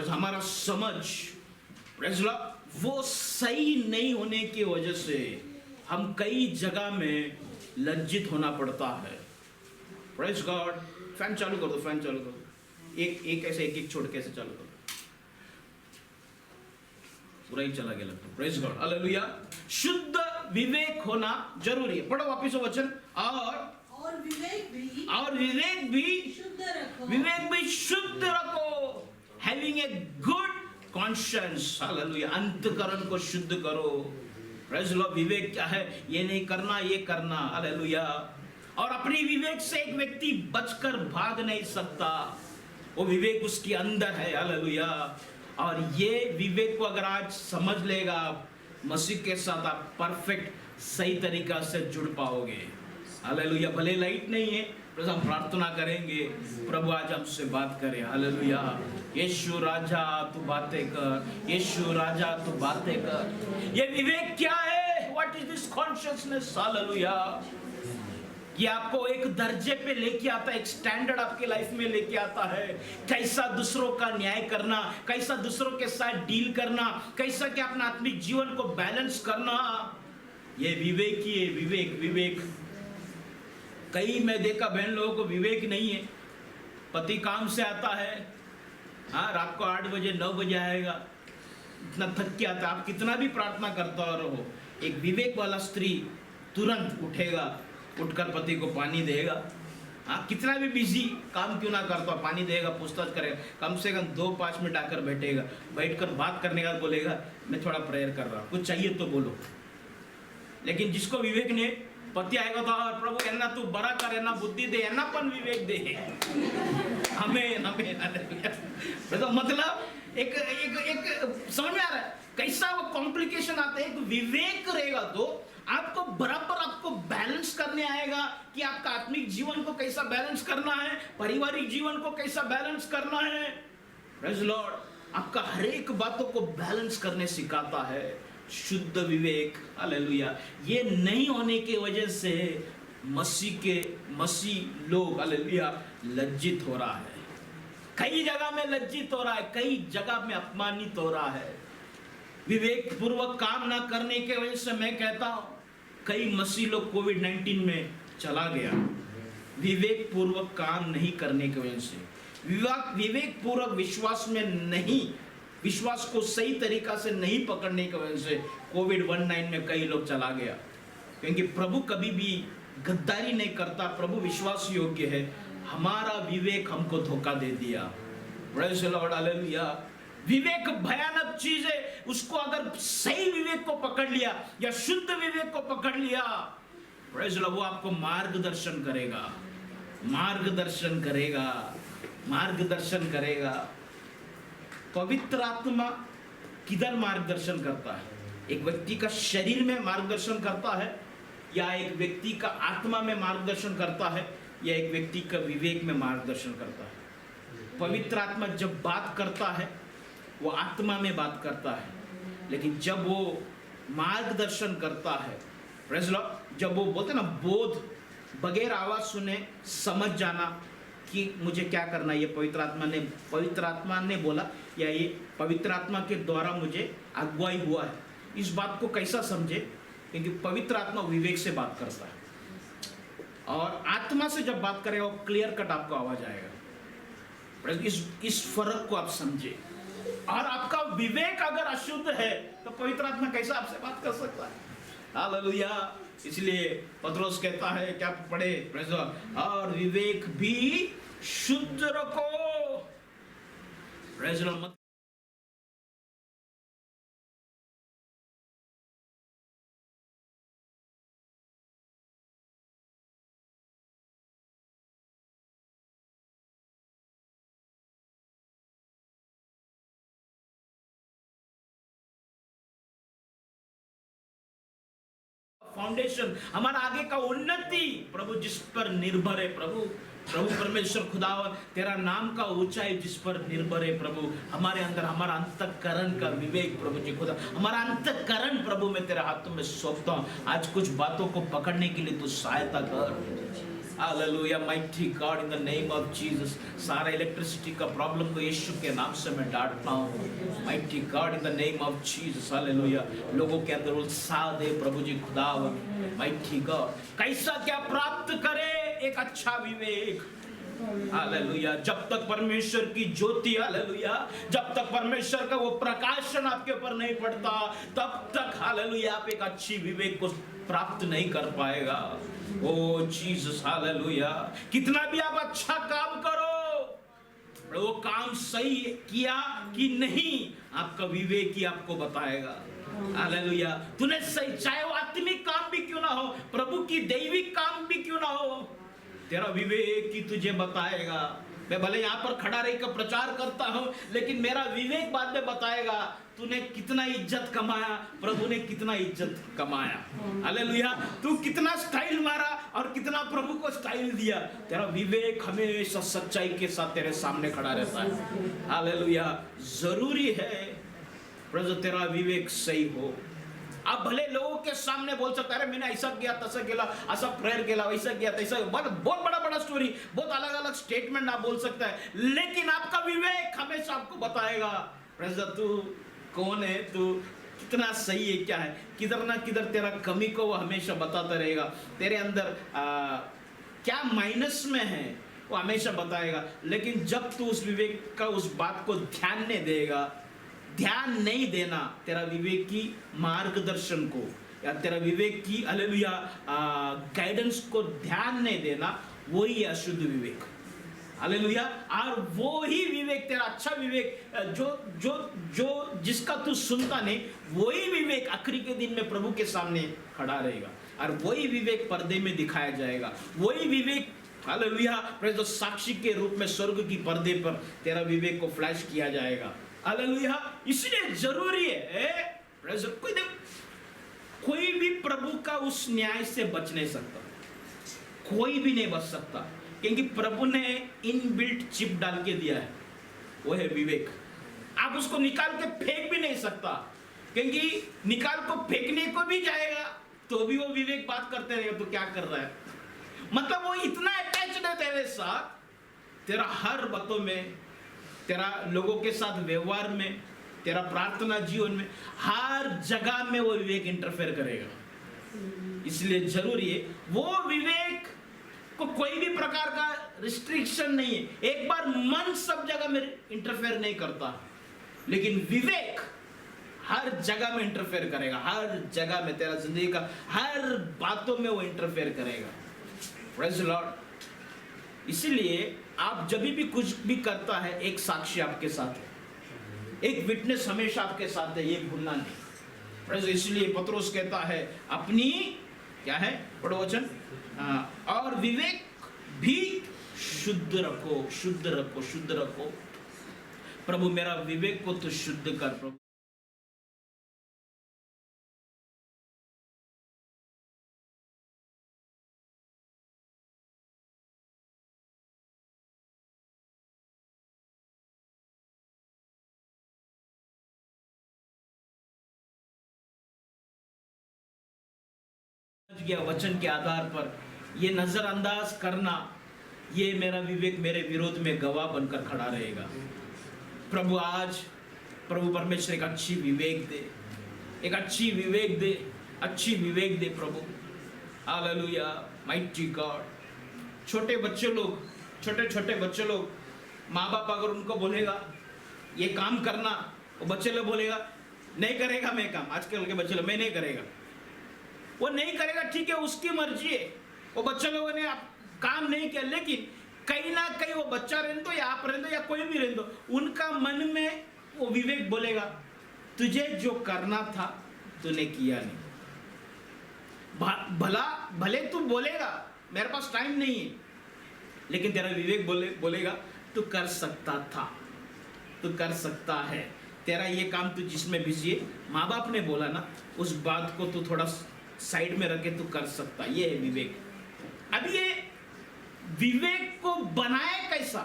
हमारा समझ, वो सही नहीं होने की वजह से हम कई जगह में लज्जित होना पड़ता है। Praise God. फैन चालू कर दो, फैन चालू कर दो, एक ऐसे एक छोड़ के ऐसे चालू कर दो, पूरा ही चला गया लगता। Praise God, hallelujah. शुद्ध विवेक होना जरूरी है। पढ़ो वापिस वचन, और विवेक भी शुद्ध रखो, having a good conscience, hallelujah. अंतकरण को शुद्ध करो। Praise Lord. विवेक क्या है, ये नहीं करना, ये करना, हालेलुया। और अपनी विवेक से एक व्यक्ति बचकर भाग नहीं सकता, वो विवेक उसके अंदर है, हालेलुया। और ये विवेक को अगर आज समझ लेगा, मसीह के साथ आप परफेक्ट सही तरीका से जुड़ पाओगे, हालेलुया। भले लाइट नहीं है, हम प्रार्थना करेंगे, प्रभु आज हमसे बात करे, हालेलुया। यीशु राजा तू बातें कर, यीशु राजा तू बातें कर। ये विवेक क्या है, what is this consciousness, hallelujah. ये आपको एक दर्जे पे लेके आता है, एक स्टैंडर्ड आपके लाइफ में लेके आता है, कैसा दूसरों का न्याय करना, कैसा दूसरों के साथ डील करना, कैसा कि अपना आत्मिक जीवन को बैलेंस करना। ये विवेक ही है, विवेक। कई मैं देखा बहन लोगों को विवेक नहीं है। पति काम से आता है, हाँ, रात को 8 बजे 9 बजे आएगा, इतना थक के आता है, आप कितना भी प्रार्थना करता रहो, एक विवेक वाला स्त्री तुरंत उठेगा, उठकर पति को पानी देगा, हाँ, कितना भी बिजी काम क्यों ना करता, पानी देगा, पूछताछ करेगा, कम से कम 2-5 मिनट आकर बैठेगा, बैठकर बात करने का बोलेगा मैं थोड़ा प्रेयर कर रहा हूँ, कुछ चाहिए तो बोलो। लेकिन जिसको विवेक ने, पति आएगा तो प्रभु एना तू बड़ा कर, एना बुद्धि दे, एना पन विवेक दे हमें तो मतलब एक समझ में आ रहा है कैसा वो कॉम्प्लिकेशन आता है। एक विवेक रहेगा तो आपको बराबर आपको बैलेंस करने आएगा कि आपका आत्मिक जीवन को कैसा बैलेंस करना है, पारिवारिक जीवन को कैसा बैलेंस करना है। Praise Lord. आपका हर एक बातों को बैलेंस करने सिखाता है। शुद्ध विवेक, हालेलुया। ये नहीं होने की वजह से मसीह लोग, हालेलुया, लज्जित हो रहा है। कई जगह में लज्जित हो रहा है, कई जगह में अपमानित हो रहा है। विवेक पूर्वक काम ना करने के वजह से मैं कहता हूं कई मसीह लोग कोविड-19 में चला गया, विवेक पूर्वक काम नहीं करने की वजह से। विवेक पूर्वक विश्वास को सही तरीका से नहीं पकड़ने की वजह से कोविड-19 में कई लोग चला गया। क्योंकि प्रभु कभी भी गद्दारी नहीं करता, प्रभु विश्वास योग्य है। हमारा विवेक हमको धोखा दे दिया। Praise the lord, hallelujah. विवेक भयानक चीज है। उसको अगर सही विवेक को पकड़ लिया या शुद्ध विवेक को पकड़ लिया, प्रेज़ द लॉर्ड, वो आपको मार्गदर्शन करेगा, मार्गदर्शन करेगा, मार्गदर्शन करेगा। पवित्र आत्मा किधर मार्गदर्शन करता है? एक व्यक्ति का शरीर में मार्गदर्शन करता है, या एक व्यक्ति का आत्मा में मार्गदर्शन करता है, या एक व्यक्ति का विवेक में मार्गदर्शन करता है। पवित्र आत्मा जब बात करता है वो आत्मा में बात करता है, लेकिन जब वो मार्गदर्शन करता है, प्रेज़ लॉर्ड, जब वो बोलते ना बोध, बगैर आवाज सुने समझ जाना कि मुझे क्या करना है, ये पवित्र आत्मा ने बोला, या ये पवित्र आत्मा के द्वारा मुझे अगुवाई हुआ है। इस बात को कैसा समझे? क्योंकि पवित्र आत्मा विवेक से बात करता है, और आत्मा से जब बात करेगा वो क्लियर कट आपको आवाज आएगा। इस फर्क को आप समझे। और आपका विवेक अगर अशुद्ध है तो पवित्र आत्मा कैसा आपसे बात कर सकता है? हालेलुया। इसलिए पतरस कहता है, क्या पढ़े, प्रेज़ लॉर्ड, और विवेक भी शुद्ध रखो। Praise Lord. फाउंडेशन, हमारा आगे का उन्नति प्रभु जिस पर निर्भर है, प्रभु परमेश्वर खुदावन, तेरा नाम का ऊंचाई जिस पर निर्भर है प्रभु। हमारे अंदर हमारा अंतःकरण का विवेक प्रभु जी खुदा, हमारा अंतःकरण प्रभु मैं तेरे हाथों में सौंपता हूँ। आज कुछ बातों को पकड़ने के लिए तू सहायता कर। Hallelujah, mighty God, in the name of Jesus. सारा इलेक्ट्रिसिटी का प्रॉब्लम को यीशु के नाम से मैं डांटता हूँ। Mighty God, in the name of Jesus. Hallelujah. लोगों के अंदर उत्साह दे प्रभु जी खुदावन। माइटी गॉड, कैसा क्या प्राप्त करे? एक अच्छा विवेक। हालेलुया। जब तक परमेश्वर की ज्योति, हालेलुया, जब तक परमेश्वर का वो प्रकाशन आपके ऊपर नहीं पड़ता, तब तक हालेलुया आप एक अच्छी विवेक को प्राप्त नहीं कर पाएगा। ओ जीसस, हालेलुया। कितना भी आप अच्छा काम करो, वो काम सही किया कि नहीं, आपका विवेक ही आपको बताएगा। हालेलुया। तूने सही, चाहे वो आत्मिक काम भी क्यों ना हो, प्रभु की दैविक काम भी क्यों ना हो, तेरा विवेक ही तुझे बताएगा। मैं भले यहाँ पर खड़ा रहकर प्रचार करता हूँ, लेकिन मेरा विवेक बाद में बताएगा तूने कितना इज्जत कमाया, प्रभु ने कितना इज्जत कमाया। हालेलुया। तू कितना स्टाइल मारा और कितना प्रभु को स्टाइल दिया। तेरा विवेक हमेशा सच्चाई के साथ तेरे सामने खड़ा रहता है। हालेलुया। जरूरी है प्रभु तेरा विवेक सही हो। आप भले लोगों के सामने बोल सकते हैं, अरे मैंने ऐसा किया, तैसा किया, ऐसा प्रेयर किया, वैसा किया, तैसा, बहुत बड़ा स्टोरी, बहुत अलग अलग स्टेटमेंट आप बोल सकते हैं, लेकिन आपका विवेक हमेशा आपको बताएगा प्रेज़र तू कौन है, तू कितना सही है, क्या है, किधर ना किधर तेरा कमी को वो हमेशा बताता रहेगा। तेरे अंदर क्या माइनस में है वो हमेशा बताएगा। लेकिन जब तू उस विवेक का उस बात को ध्यान नहीं देगा, ध्यान नहीं देना, तेरा विवेक की मार्गदर्शन को या तेरा विवेक की हालेलुया गाइडेंस को ध्यान नहीं देना, वही अशुद्ध विवेक। हालेलुया। और वो ही विवेक, तेरा अच्छा विवेक जो जिसका तू सुनता नहीं, वही विवेक आखिरी के दिन में प्रभु के सामने खड़ा रहेगा, और वही विवेक पर्दे में दिखाया जाएगा। वही विवेक हालेलुया प्रेज़ साक्षी के रूप में स्वर्ग की पर्दे पर तेरा विवेक को फ्लैश किया जाएगा। हालेलुया। इसलिए जरूरी है कोई भी प्रभु का उस न्याय से बच नहीं सकता, कोई भी नहीं बच सकता, क्योंकि प्रभु ने इनबिल्ट चिप डाल के दिया है, वो है विवेक। आप उसको निकाल के फेंक भी नहीं सकता, क्योंकि निकाल को फेंकने को भी जाएगा तो भी वो विवेक बात करते रहेगा तो क्या कर रहा है। मतलब वो इतना अटैच्ड है तेरे साथ, तेरा हर बातों में, तेरा लोगों के साथ व्यवहार में, तेरा प्रार्थना जीवन में, हर जगह में वो विवेक इंटरफेयर करेगा। इसलिए जरूरी है वो विवेक को कोई भी प्रकार का रिस्ट्रिक्शन नहीं है। एक बार मन सब जगह में इंटरफेयर नहीं करता, लेकिन विवेक हर जगह में इंटरफेयर करेगा, हर जगह में, तेरा जिंदगी का हर बातों में वो इंटरफेयर करेगा। Praise the Lord. इसीलिए आप जब भी कुछ भी करता है, एक साक्षी आपके साथ है, एक विटनेस हमेशा आपके साथ है, ये भूलना नहीं। प्रेज़। इसलिए पतरस कहता है अपनी क्या है, पढ़ो वचन, और विवेक भी शुद्ध रखो, शुद्ध रखो, शुद्ध रखो। प्रभु मेरा विवेक को तो शुद्ध कर प्रभु। गया वचन के आधार पर ये नजरअंदाज करना, ये मेरा विवेक मेरे विरोध में गवाह बनकर खड़ा रहेगा। प्रभु आज प्रभु परमेश्वर एक अच्छी विवेक दे, एक अच्छी विवेक दे, अच्छी विवेक दे प्रभु। Hallelujah, mighty God. छोटे बच्चे लोग, छोटे छोटे बच्चे लोग, माँ बाप अगर उनको बोलेगा ये काम करना, वो बच्चे लोग बोलेगा नहीं करेगा मैं काम। आजकल के बच्चे लोग मैं नहीं करेगा, वो नहीं करेगा, ठीक है उसकी मर्जी है। वो बच्चे लोगों ने काम नहीं किया, लेकिन कहीं ना कहीं वो बच्चा रहने दो या आप रहने दो या कोई भी रहने दो, उनका मन में वो विवेक बोलेगा तुझे जो करना था तूने किया नहीं। भला भले तू बोलेगा मेरे पास टाइम नहीं है, लेकिन तेरा विवेक बोलेगा तू कर सकता था, तू कर सकता है, तेरा ये काम तू जिसमें बिजी है, माँ बाप ने बोला ना, उस बात को तू थोड़ा साइड में रखे तू कर सकता। ये है विवेक। अब ये विवेक को बनाए कैसा,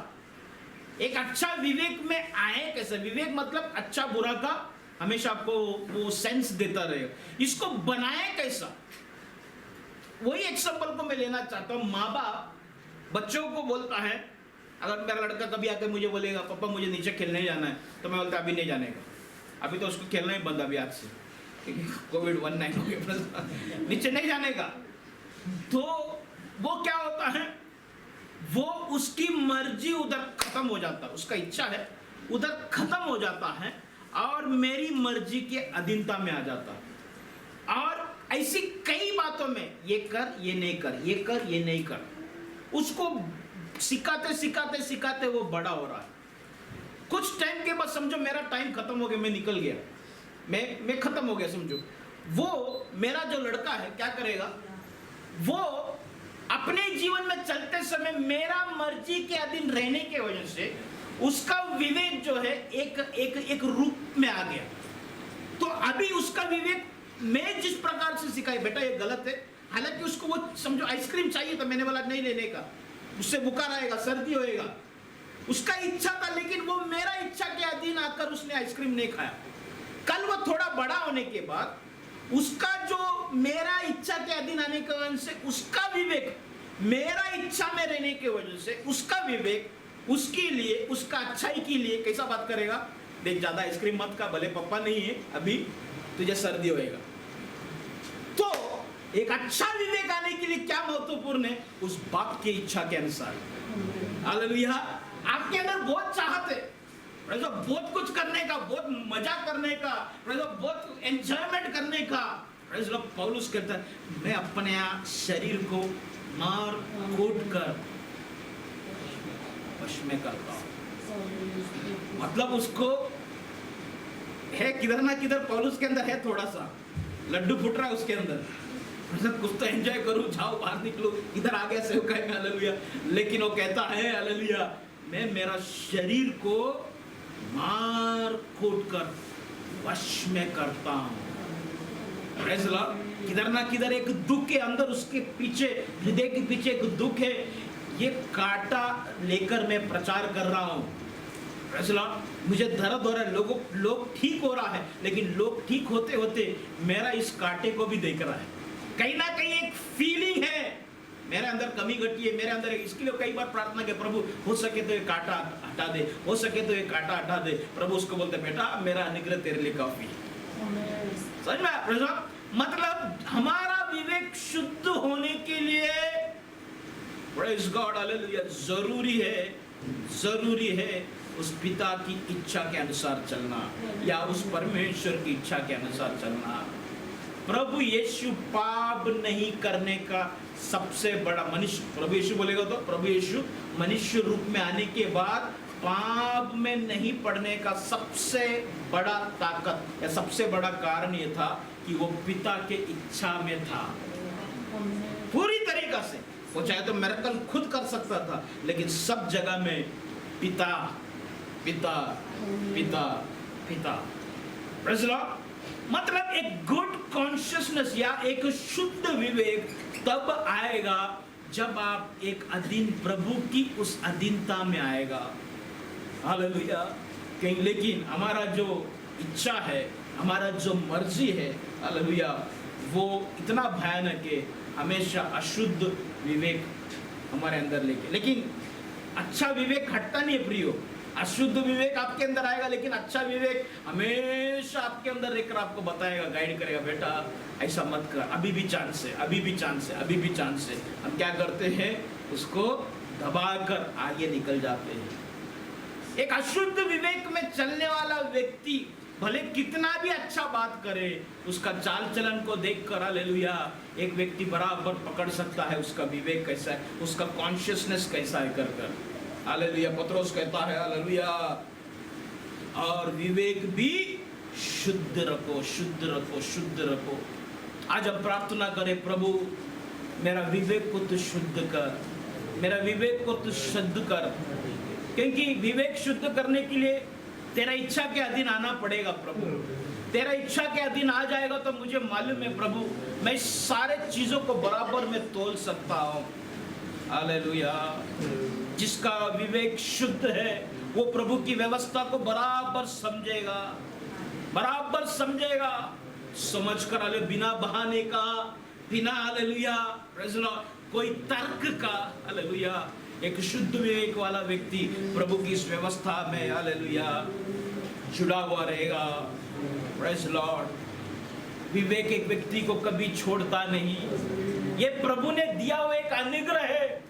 एक अच्छा विवेक में आए कैसा। विवेक मतलब अच्छा बुरा का हमेशा आपको वो सेंस देता रहेगा। इसको बनाए कैसा, वही एग्जांपल को मैं लेना चाहता हूं। माँ बाप बच्चों को बोलता है, अगर मेरा लड़का कभी आकर मुझे बोलेगा पापा मुझे नीचे खेलने जाना है, तो मैं बोलता अभी नहीं जाने का, अभी तो उसको खेलना ही बंद अभी आज से, कोविड-19 हो गया, नीचे नहीं जाने का। तो वो क्या होता है, वो उसकी मर्जी उधर खत्म हो जाता है, उसका इच्छा है उधर खत्म हो जाता है और मेरी मर्जी के अधीनता में आ जाता है। और ऐसी कई बातों में ये कर ये नहीं कर, ये कर ये नहीं कर, उसको सिखाते सिखाते सिखाते वो बड़ा हो रहा है। कुछ टाइम के बाद समझो मेरा टाइम खत्म हो गया, मैं निकल गया, मैं खत्म हो गया समझो, वो मेरा जो लड़का है क्या करेगा, वो अपने जीवन में चलते समय मेरा मर्जी के अधीन रहने के वजह से उसका विवेक जो है एक रूप में आ गया। तो अभी उसका विवेक मैं जिस प्रकार से सिखाई बेटा ये गलत है, हालांकि उसको वो समझो आइसक्रीम चाहिए तो मैंने बोला नहीं लेने का, उससे बुखार आएगा, सर्दी होएगा, उसका इच्छा था, लेकिन वो मेरा इच्छा के अधीन आकर उसने आइसक्रीम नहीं खाया। कल वो थोड़ा बड़ा होने के बाद उसका जो मेरा इच्छा के अधीन आने की वजह से उसका विवेक मेरा इच्छा में रहने की वजह से उसका विवेक उसके लिए, उसका अच्छाई के लिए कैसा बात करेगा, देख ज्यादा आइसक्रीम मत खा, भले पापा नहीं है अभी तुझे सर्दी होएगा। तो एक अच्छा विवेक आने के लिए क्या महत्वपूर्ण है, उस बाप की इच्छा के अनुसार। हालेलुया। आपके अंदर बहुत चाहत है, बहुत कुछ करने का, बहुत मजा करने का, बहुत एंजॉयमेंट करने का। पौलुस कहता है मैं अपने शरीर को मार कूट कर वश में करता हूं। मतलब उसको है किधर ना किधर पौलुस के अंदर है थोड़ा सा लड्डू फुट रहा है उसके अंदर, कुछ तो एंजॉय करूं, जाओ बाहर निकलो, इधर आ गया सेवकाई में, हालेलुया। लेकिन वो कहता है हालेलुया मैं मेरा शरीर को मार कूट कर वश में करता हूं। किधर ना किधर एक दुख के अंदर, उसके पीछे, हृदय के पीछे एक दुख है, ये कांटा लेकर मैं प्रचार कर रहा हूं। Praise the Lord. मुझे दर्द हो रहा है, लोग ठीक हो रहा है, लेकिन लोग ठीक होते होते मेरा इस कांटे को भी देख रहा है। कहीं ना कहीं एक फीलिंग है, मेरे अंदर कमी घटी है, मेरे अंदर, इसके लिए कई बार प्रार्थना के, प्रभु हो सके तो ये कांटा हटा दे, हो सके तो ये कांटा हटा दे। प्रभु उसको बोलते, बेटा मेरा अनुग्रह तेरे लिए काफी है। समझ में आया? मतलब हमारा विवेक शुद्ध होने के लिए, प्रेज़ गॉड, हालेलुया, जरूरी है उस पिता की इच्छा के अनुसार चलना, या उस परमेश्वर की इच्छा के अनुसार चलना। प्रभु यीशु पाप नहीं करने का सबसे बड़ा मनुष्य, प्रभु यीशु बोलेगा तो प्रभु यीशु मनुष्य रूप में आने के बाद पाप में नहीं पड़ने का सबसे बड़ा ताकत या सबसे बड़ा कारण ये था कि वो पिता के इच्छा में था पूरी तरीका से। वो चाहे तो मिरेकल खुद कर सकता था, लेकिन सब जगह में पिता पिता पिता पिता। Praise the Lord. मतलब एक गुड कॉन्शियसनेस या एक शुद्ध विवेक तब आएगा जब आप एक अधीन प्रभु की उस अधीनता में आएगा। हालेलुया। कहीं लेकिन हमारा जो इच्छा है, हमारा जो मर्जी है, हालेलुया, वो इतना भयानक है, हमेशा अशुद्ध विवेक हमारे अंदर लेके। लेकिन अच्छा विवेक हटता नहीं है प्रियो। अशुद्ध विवेक आपके अंदर आएगा, लेकिन अच्छा विवेक हमेशा आपके अंदर रहकर आपको बताएगा, गाइड करेगा, बेटा ऐसा मत कर, अभी भी चांस है, अभी भी चांस है, अभी भी चांस है। हम क्या करते हैं, उसको दबाकर आगे निकल जाते हैं। एक अशुद्ध विवेक में चलने वाला व्यक्ति भले कितना भी अच्छा बात करे, उसका चाल चलन को देखकर, हालेलुया, एक व्यक्ति बराबर पकड़ सकता है उसका विवेक कैसा है, उसका कॉन्शियसनेस कैसा है कर। हालेलुया। पत्रोस कहता है, हालेलुया, और विवेक भी शुद्ध रखो, शुद्ध रखो, शुद्ध रखो। आज हम प्रार्थना करें, प्रभु मेरा विवेक को तू शुद्ध कर, मेरा विवेक को तू शुद्ध कर, क्योंकि विवेक शुद्ध करने के लिए तेरा इच्छा के अधीन आना पड़ेगा। प्रभु तेरा इच्छा के अधीन आ जाएगा तो मुझे मालूम है प्रभु, मैं सारे चीजों को बराबर में तोल सकता हूँ। हालेलुया। जिसका विवेक शुद्ध है वो प्रभु की व्यवस्था को बराबर समझेगा, बराबर समझेगा, समझ कर, हाले बिना बहाने का, बिना, हालेलुया, प्रेज़ द लॉर्ड, कोई तर्क का, हालेलुया, एक शुद्ध विवेक वाला व्यक्ति प्रभु की इस व्यवस्था में, हालेलुया, जुड़ा हुआ रहेगा। Praise the Lord. विवेक एक व्यक्ति को कभी छोड़ता नहीं। ये प्रभु ने दिया हुआ एक अनुग्रह है,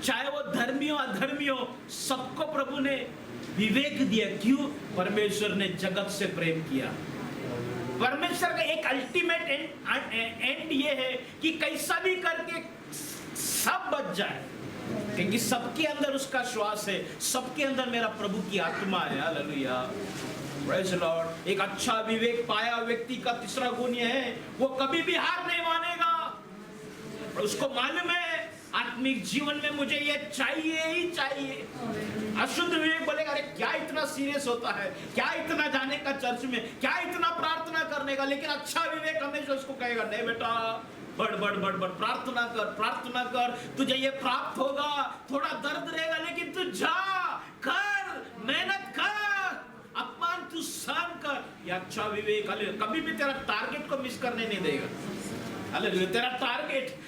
चाहे वो धर्मी हो अधर्मी हो, सबको प्रभु ने विवेक दिया। क्यों? परमेश्वर ने जगत से प्रेम किया। परमेश्वर का एक अल्टीमेट एंड ये है कि कैसा भी करके सब बच जाए, क्योंकि सबके अंदर उसका श्वास है, सबके अंदर मेरा प्रभु की आत्मा है। Hallelujah, praise the Lord. एक अच्छा विवेक पाया व्यक्ति का तीसरा गुण यह है, वो कभी भी हार नहीं मानेगा। उसको मालूम है आत्मिक जीवन में मुझे ये चाहिए ही चाहिए। अशुद्ध विवेक बोलेगा, अरे क्या इतना सीरियस होता है, क्या इतना जाने का चर्च में, क्या इतना प्रार्थना करने का। लेकिन अच्छा विवेक हमेशा उसको कहेगा, नहीं बेटा, बढ़ बढ़ बढ़ बढ़, प्रार्थना कर, प्रार्थना कर, तुझे ये प्राप्त होगा। थोड़ा दर्द रहेगा लेकिन तू जा, कर, मेहनत कर, अपमान तू सहन कर। ये अच्छा विवेक कभी भी तेरा टारगेट को मिस करने नहीं देगा। हालेलुया। तेरा टारगेट,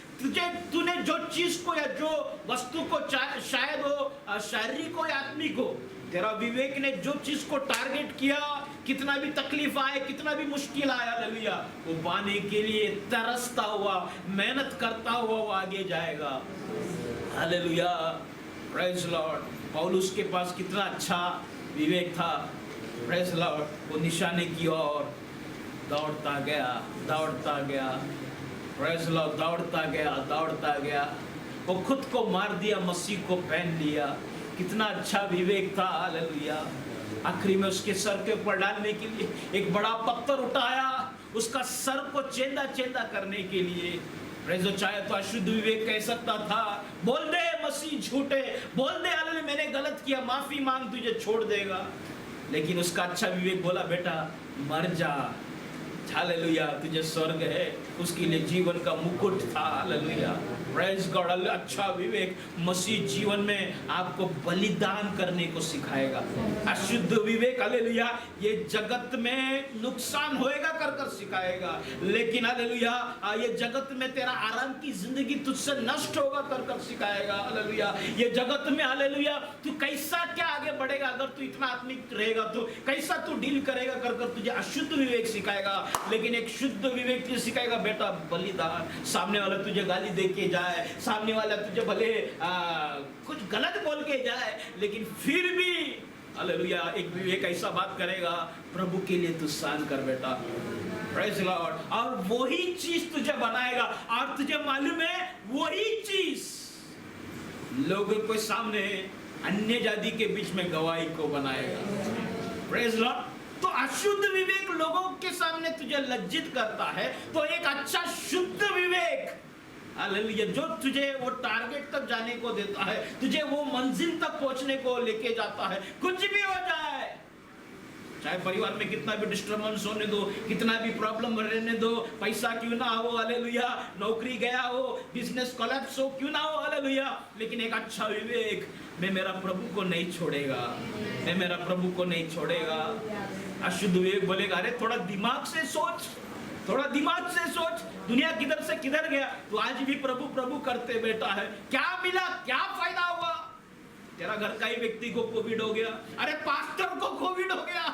तूने जो चीज को या जो वस्तु को, शायद हो शारीरिक हो या आत्मिक हो, तेरा विवेक ने जो चीज को टारगेट किया, कितना भी तकलीफ आए, कितना भी मुश्किल आया, हालेलुया, वो पाने के लिए तरसता हुआ, मेहनत करता हुआ वो आगे जाएगा। Hallelujah, praise the Lord. पौलुस के पास कितना अच्छा विवेक था, प्रेज़ द लॉर्ड। वो निशाने की ओर दौड़ता गया, दौड़ता गया, प्रेज़ द लॉर्ड, दौड़ता गया, दौड़ता गया। वो खुद को मार दिया, मसीह को पहन लिया। कितना अच्छा विवेक था। हालेलुया। आखिरी में उसके सर के ऊपर डालने के लिए एक बड़ा पत्थर उठाया, उसका सर को चेंदा चेंदा करने के लिए। प्रेज़ द, चाहे तो अशुद्ध विवेक कह सकता था, बोल दे मसीह झूठे, बोल दे हालेलुया मैंने गलत किया, माफी मांग, तुझे छोड़ देगा। लेकिन उसका अच्छा विवेक बोला, बेटा मर जा, हालेलुया, तुझे स्वर्ग है, उसके लिए जीवन का मुकुट था। Hallelujah, praise God. अच्छा विवेक मसीह जीवन में आपको बलिदान करने को सिखाएगा। अशुद्ध विवेक हालेलुया ये जगत में नुकसान होएगा कर कर सिखाएगा, लेकिन हालेलुया ये जगत में तेरा आराम की जिंदगी तुझसे नष्ट होगा कर कर सिखाएगा। हालेलुया ये जगत में हालेलुया तू कैसा क्या आगे बढ़ेगा, अगर तू इतना आत्मिक रहेगा तो कैसा तू डील करेगा कर कर तुझे अशुद्ध विवेक सिखाएगा। लेकिन एक शुद्ध विवेक तुझे सिखाएगा, बेटा बलिदान। सामने वाला तुझे गाली दे के जाए, सामने वाला तुझे भले कुछ गलत बोल के जाए, लेकिन फिर भी हालेलुया एक विवेक ऐसा बात करेगा, प्रभु के लिए तू सहन कर बेटा। Praise Lord. और वही चीज तुझे बनाएगा, और तुझे मालूम है वही चीज लोगों के सामने अन्य जाति के बीच में गवाही को बनाएगा। Praise Lord. तो अशुद्ध विवेक लोगों के सामने तुझे लज्जित करता है, तो एक अच्छा शुद्ध विवेक हालेलुया जो तुझे वो टारगेट तक जाने को देता है, तुझे वो मंजिल तक पहुंचने को लेके जाता है, कुछ भी हो जाए, चाहे परिवार में कितना भी डिस्टर्बेंस होने दो, कितना भी प्रॉब्लम रहने दो, पैसा क्यों ना हो हालेलुया, नौकरी गया हो, बिजनेस कोलैप्स हो क्यों ना हो हालेलुया, लेकिन एक अच्छा विवेक, मैं मेरा प्रभु को नहीं छोड़ेगा, मैं मेरा प्रभु को नहीं छोड़ेगा। अशुद्ध विवेक बोलेगा, अरे थोड़ा दिमाग से सोच, थोड़ा दिमाग से सोच, दुनिया किधर से किधर गया, तो आज भी प्रभु प्रभु करते बेटा है, क्या मिला, क्या फायदा हुआ? तेरा घर का ही व्यक्ति को कोविड हो गया, अरे पास्टर को कोविड हो गया,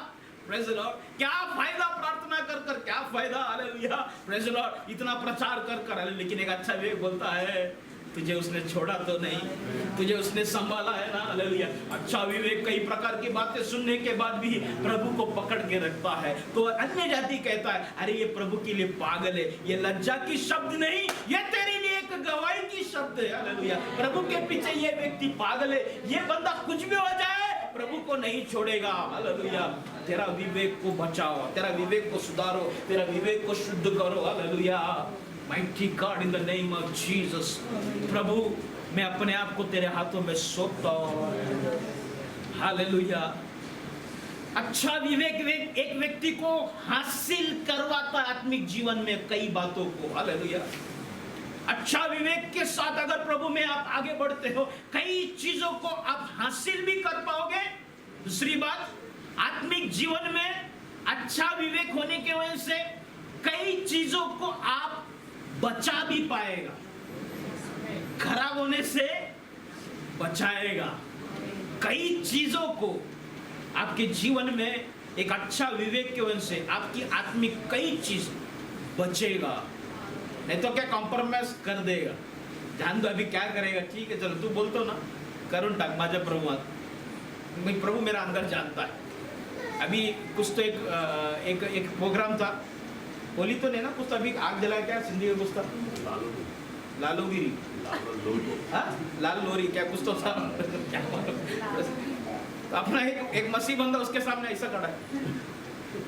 प्रेज़ लॉर्ड, क्या फायदा प्रार्थना कर कर, क्या फायदा हालेलुया, प्रेज़ लॉर्ड, इतना प्रचार कर कर, लेकिन एक अच्छा विवेक बोलता है तुझे उसने छोड़ा तो नहीं, तुझे उसने संभाला है ना। हालेलुया अच्छा विवेक कई प्रकार की बातें सुनने के बाद भी प्रभु को पकड़ के रखता है। तो अन्य जाति कहता है, अरे ये प्रभु के लिए पागल है, ये लज्जा की शब्द नहीं, ये तेरे लिए एक गवाही की शब्द है। हालेलुया प्रभु के पीछे ये व्यक्ति पागल है, ये बंदा कुछ भी हो जाए प्रभु को नहीं छोड़ेगा। हालेलुया तेरा विवेक को बचाओ, तेरा विवेक को सुधारो, तेरा विवेक को शुद्ध करो। Hallelujah Mighty God in the name of Jesus, प्रभु मैं अपने आप को तेरे हाथों में सौंपता हूँ। हालेलुया अच्छा विवेक एक व्यक्ति को हासिल करवाता है आत्मिक जीवन में कई बातों को। हालेलुया अच्छा विवेक के साथ अगर प्रभु में आप आगे बढ़ते हो, कई चीजों को आप हासिल भी कर पाओगे। दूसरी बात, आत्मिक जीवन में अच्छा विवेक होने की वजह से कई चीजों को आप बचा भी पाएगा, खराब होने से बचाएगा। कई चीजों को आपके जीवन में एक अच्छा विवेक की वजह से आपकी आत्मिक कई चीज बचेगा, नहीं तो क्या कॉम्प्रोमाइज कर देगा। जान दो अभी क्या करेगा, ठीक है चलो तू बोलतो ना करून टाक माझ्या प्रभुआत, प्रभु मेरा अंदर जानता है। अभी कुछ तो एक प्रोग्राम था, होली तो नहीं ना, कुछ तो अभी आग जला क्या सिंधी में कुछ था, लालूगिरी, लाल लोरी क्या कुछ तो था क्या तो अपना एक मसीह बंदा उसके सामने ऐसा खड़ा है,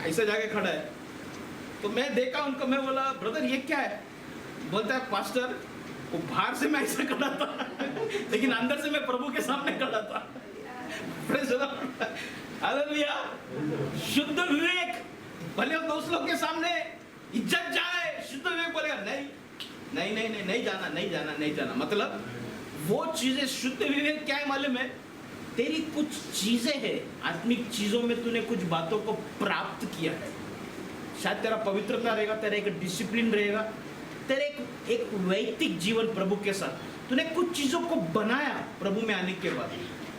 ऐसा जाके खड़ा है। तो मैं देखा उनको, मैं बोला ब्रदर ये क्या है? बोलता है पास्टर वो बाहर से मैं ऐसा खड़ा था लेकिन अंदर से मैं प्रभु के सामने खड़ा था। हालेलुया शुद्ध विवेक, भले वो दोस्त लोग के सामने इज्जत जाए, शुद्ध विवेक बोलेगा नहीं जाना। मतलब वो चीजें, शुद्ध विवेक क्या है मालूम है? तेरी कुछ चीजें हैं, आत्मिक चीजों में तूने कुछ बातों को प्राप्त किया है, शायद तेरा पवित्रता रहेगा, तेरा एक डिसिप्लिन रहेगा, तेरे एक वैयक्तिक जीवन प्रभु के साथ तूने कुछ चीजों को बनाया प्रभु में आने के बाद।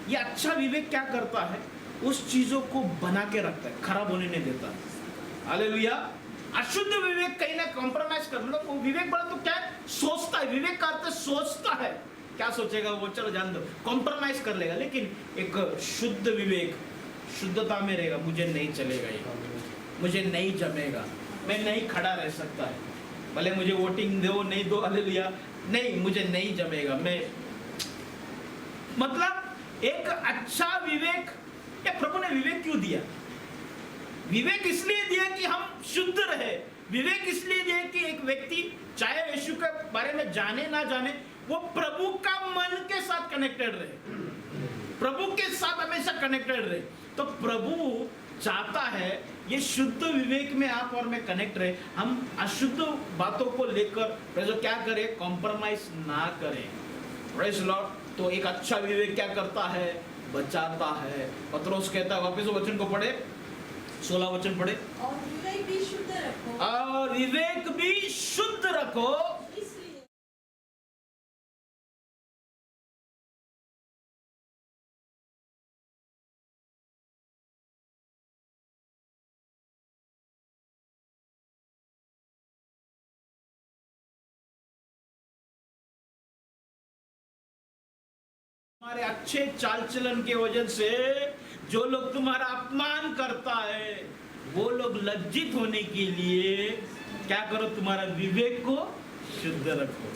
ये अच्छा विवेक क्या करता है? उस चीजों को बना के रखता है, खराब होने नहीं देता। हालेलुया अशुद्ध विवेक कहीं ना कॉम्प्रोमाइज कर लो, वो विवेक बोला तो क्या सोचता है, विवेक का अर्थ सोचता है, क्या सोचेगा वो चलो जान दो, कॉम्प्रोमाइज कर लेगा। लेकिन एक शुद्ध विवेक शुद्धता में रहेगा, मुझे नहीं चलेगा, ये मुझे नहीं जमेगा, मैं नहीं खड़ा रह सकता है, भले मुझे वोटिंग दो नहीं दो, हालेलुया नहीं मुझे नहीं जमेगा। मैं मतलब एक अच्छा विवेक, या प्रभु ने विवेक क्यों दिया? विवेक इसलिए दिया कि हम शुद्ध रहे, विवेक इसलिए दिया कि एक व्यक्ति चाहे यीशु के बारे में जाने ना जाने, वो प्रभु का मन के साथ कनेक्टेड रहे, प्रभु के साथ हमेशा कनेक्टेड रहे। तो प्रभु चाहता है ये शुद्ध विवेक में आप और मैं कनेक्ट रहे, हम अशुद्ध बातों को लेकर जो क्या करें, कॉम्प्रोमाइज ना करें। Praise Lord. तो एक अच्छा विवेक क्या करता है, बचाता है। पत्रोस कहता है, वापस वचन को पढ़े, 16 वचन पढ़े, और विवेक भी शुद्ध रखो, और विवेक भी शुद्ध रखो। इसलिए हमारे अच्छे चाल चलन के वजह से जो लोग तुम्हारा अपमान करता है, वो लोग लज्जित होने के लिए क्या करो, तुम्हारा विवेक को शुद्ध रखो।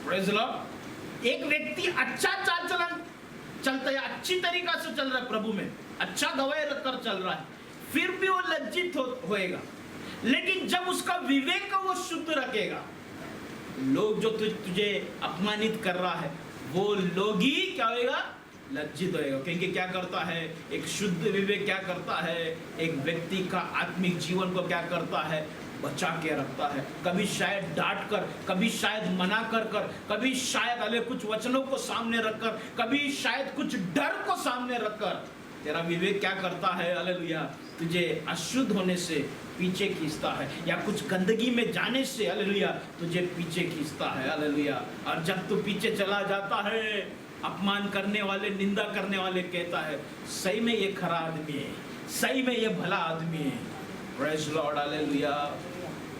Praise Lord. एक व्यक्ति अच्छा चाल चलन चलता है, अच्छी तरीका से चल रहा है, प्रभु में अच्छा गवाही रखकर चल रहा है, फिर भी वो लज्जित होएगा। लेकिन जब उसका विवेक को वो शुद्ध रखेगा, लोग जो तुझे अपमानित कर रहा है, वो लोग ही क्या होएगा, लज्जित होएगा। क्योंकि क्या करता है, एक शुद्ध विवेक क्या करता है, एक व्यक्ति का आत्मिक जीवन को क्या करता है, बचा के रखता है। कभी शायद डांट कर, कभी शायद मना कर कभी शायद अलग कुछ वचनों को सामने रखकर, कभी शायद कुछ डर को सामने रखकर, तेरा विवेक क्या करता है, हालेलुया, तुझे अशुद्ध होने से पीछे खींचता है, या कुछ गंदगी में जाने से, हालेलुया, तुझे पीछे खींचता है, हालेलुया। और जब तू पीछे चला जाता है, अपमान करने वाले, निंदा करने वाले कहता है, सही में ये खरा आदमी है, सही में ये भला आदमी है। Praise Lord, hallelujah.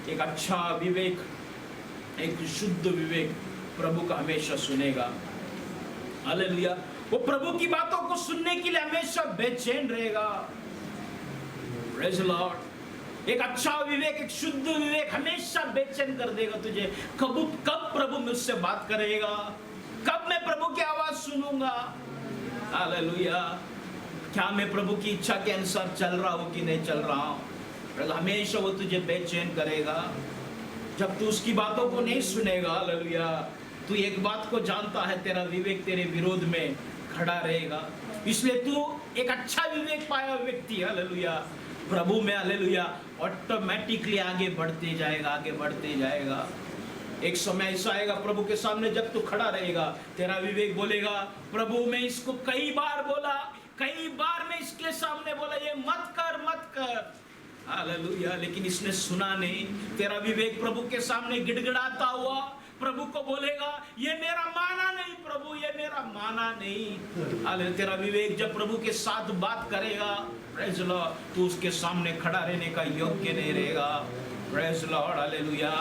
एक अच्छा विवेक, एक शुद्ध विवेक प्रभु का हमेशा सुनेगा, हालेलुया। वो प्रभु की बातों को सुनने के लिए हमेशा बेचैन रहेगा। Praise Lord. एक अच्छा विवेक, एक शुद्ध विवेक हमेशा बेचैन कर देगा तुझे। कब प्रभु मुझसे बात करेगा, कब मैं प्रभु की आवाज सुनूंगा, हालेलुया। क्या मैं प्रभु की इच्छा के अनुसार चल रहा हूं कि नहीं चल रहा हूं। हमेशा वो तुझे बेचैन करेगा जब तू उसकी बातों को नहीं सुनेगा, हालेलुया। तू एक बात को जानता है, तेरा विवेक तेरे विरोध में खड़ा रहेगा। इसलिए तू एक अच्छा विवेक पाया व्यक्ति, हालेलुया, प्रभु में, हालेलुया, ऑटोमेटिकली आगे बढ़ते जाएगा, आगे बढ़ते जाएगा। एक समय ऐसा आएगा प्रभु के सामने जब तू खड़ा रहेगा, तेरा विवेक बोलेगा, प्रभु मैं इसको कई बार बोला, कई बार मैं इसके सामने बोला, ये मत कर, मत कर, हालेलुया, लेकिन इसने सुना नहीं। तेरा विवेक प्रभु के सामने गिड़गिड़ाता हुआ प्रभु को बोलेगा, ये मेरा माना नहीं प्रभु, ये मेरा माना नहीं। हालेलुया। तेरा विवेक जब प्रभु के साथ बात करेगा, प्रेज़ लॉर्ड, तू उसके सामने खड़ा रहने का योग्य नहीं रहेगा। Praise Lord, hallelujah.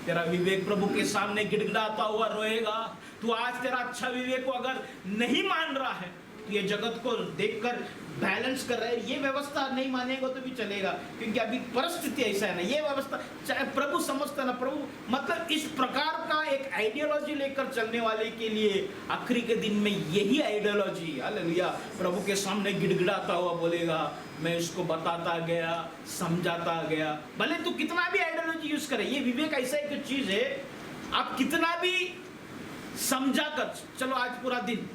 तेरा विवेक प्रभु के सामने गिड़गिड़ाता हुआ रोएगा। तू आज तेरा अच्छा विवेक को अगर नहीं मान रहा है, तो ये जगत को देखकर बैलेंस कर रहा है, ये व्यवस्था नहीं मानेगा तो भी चलेगा, क्योंकि अभी परिस्थिति ऐसा है ना, ये व्यवस्था चाहे प्रभु समझता ना, प्रभु मतलब इस प्रकार का एक आइडियोलॉजी लेकर चलने वाले के लिए आखिरी के दिन में यही आइडियोलॉजी, हालेलुया, प्रभु के सामने गिड़गिड़ाता हुआ बोलेगा, मैं इसको बताता गया, समझाता गया। भले तू कितना भी आइडियोलॉजी यूज करे, ये विवेक ऐसा एक चीज है, आप कितना भी समझा कर चलो, आज पूरा दिन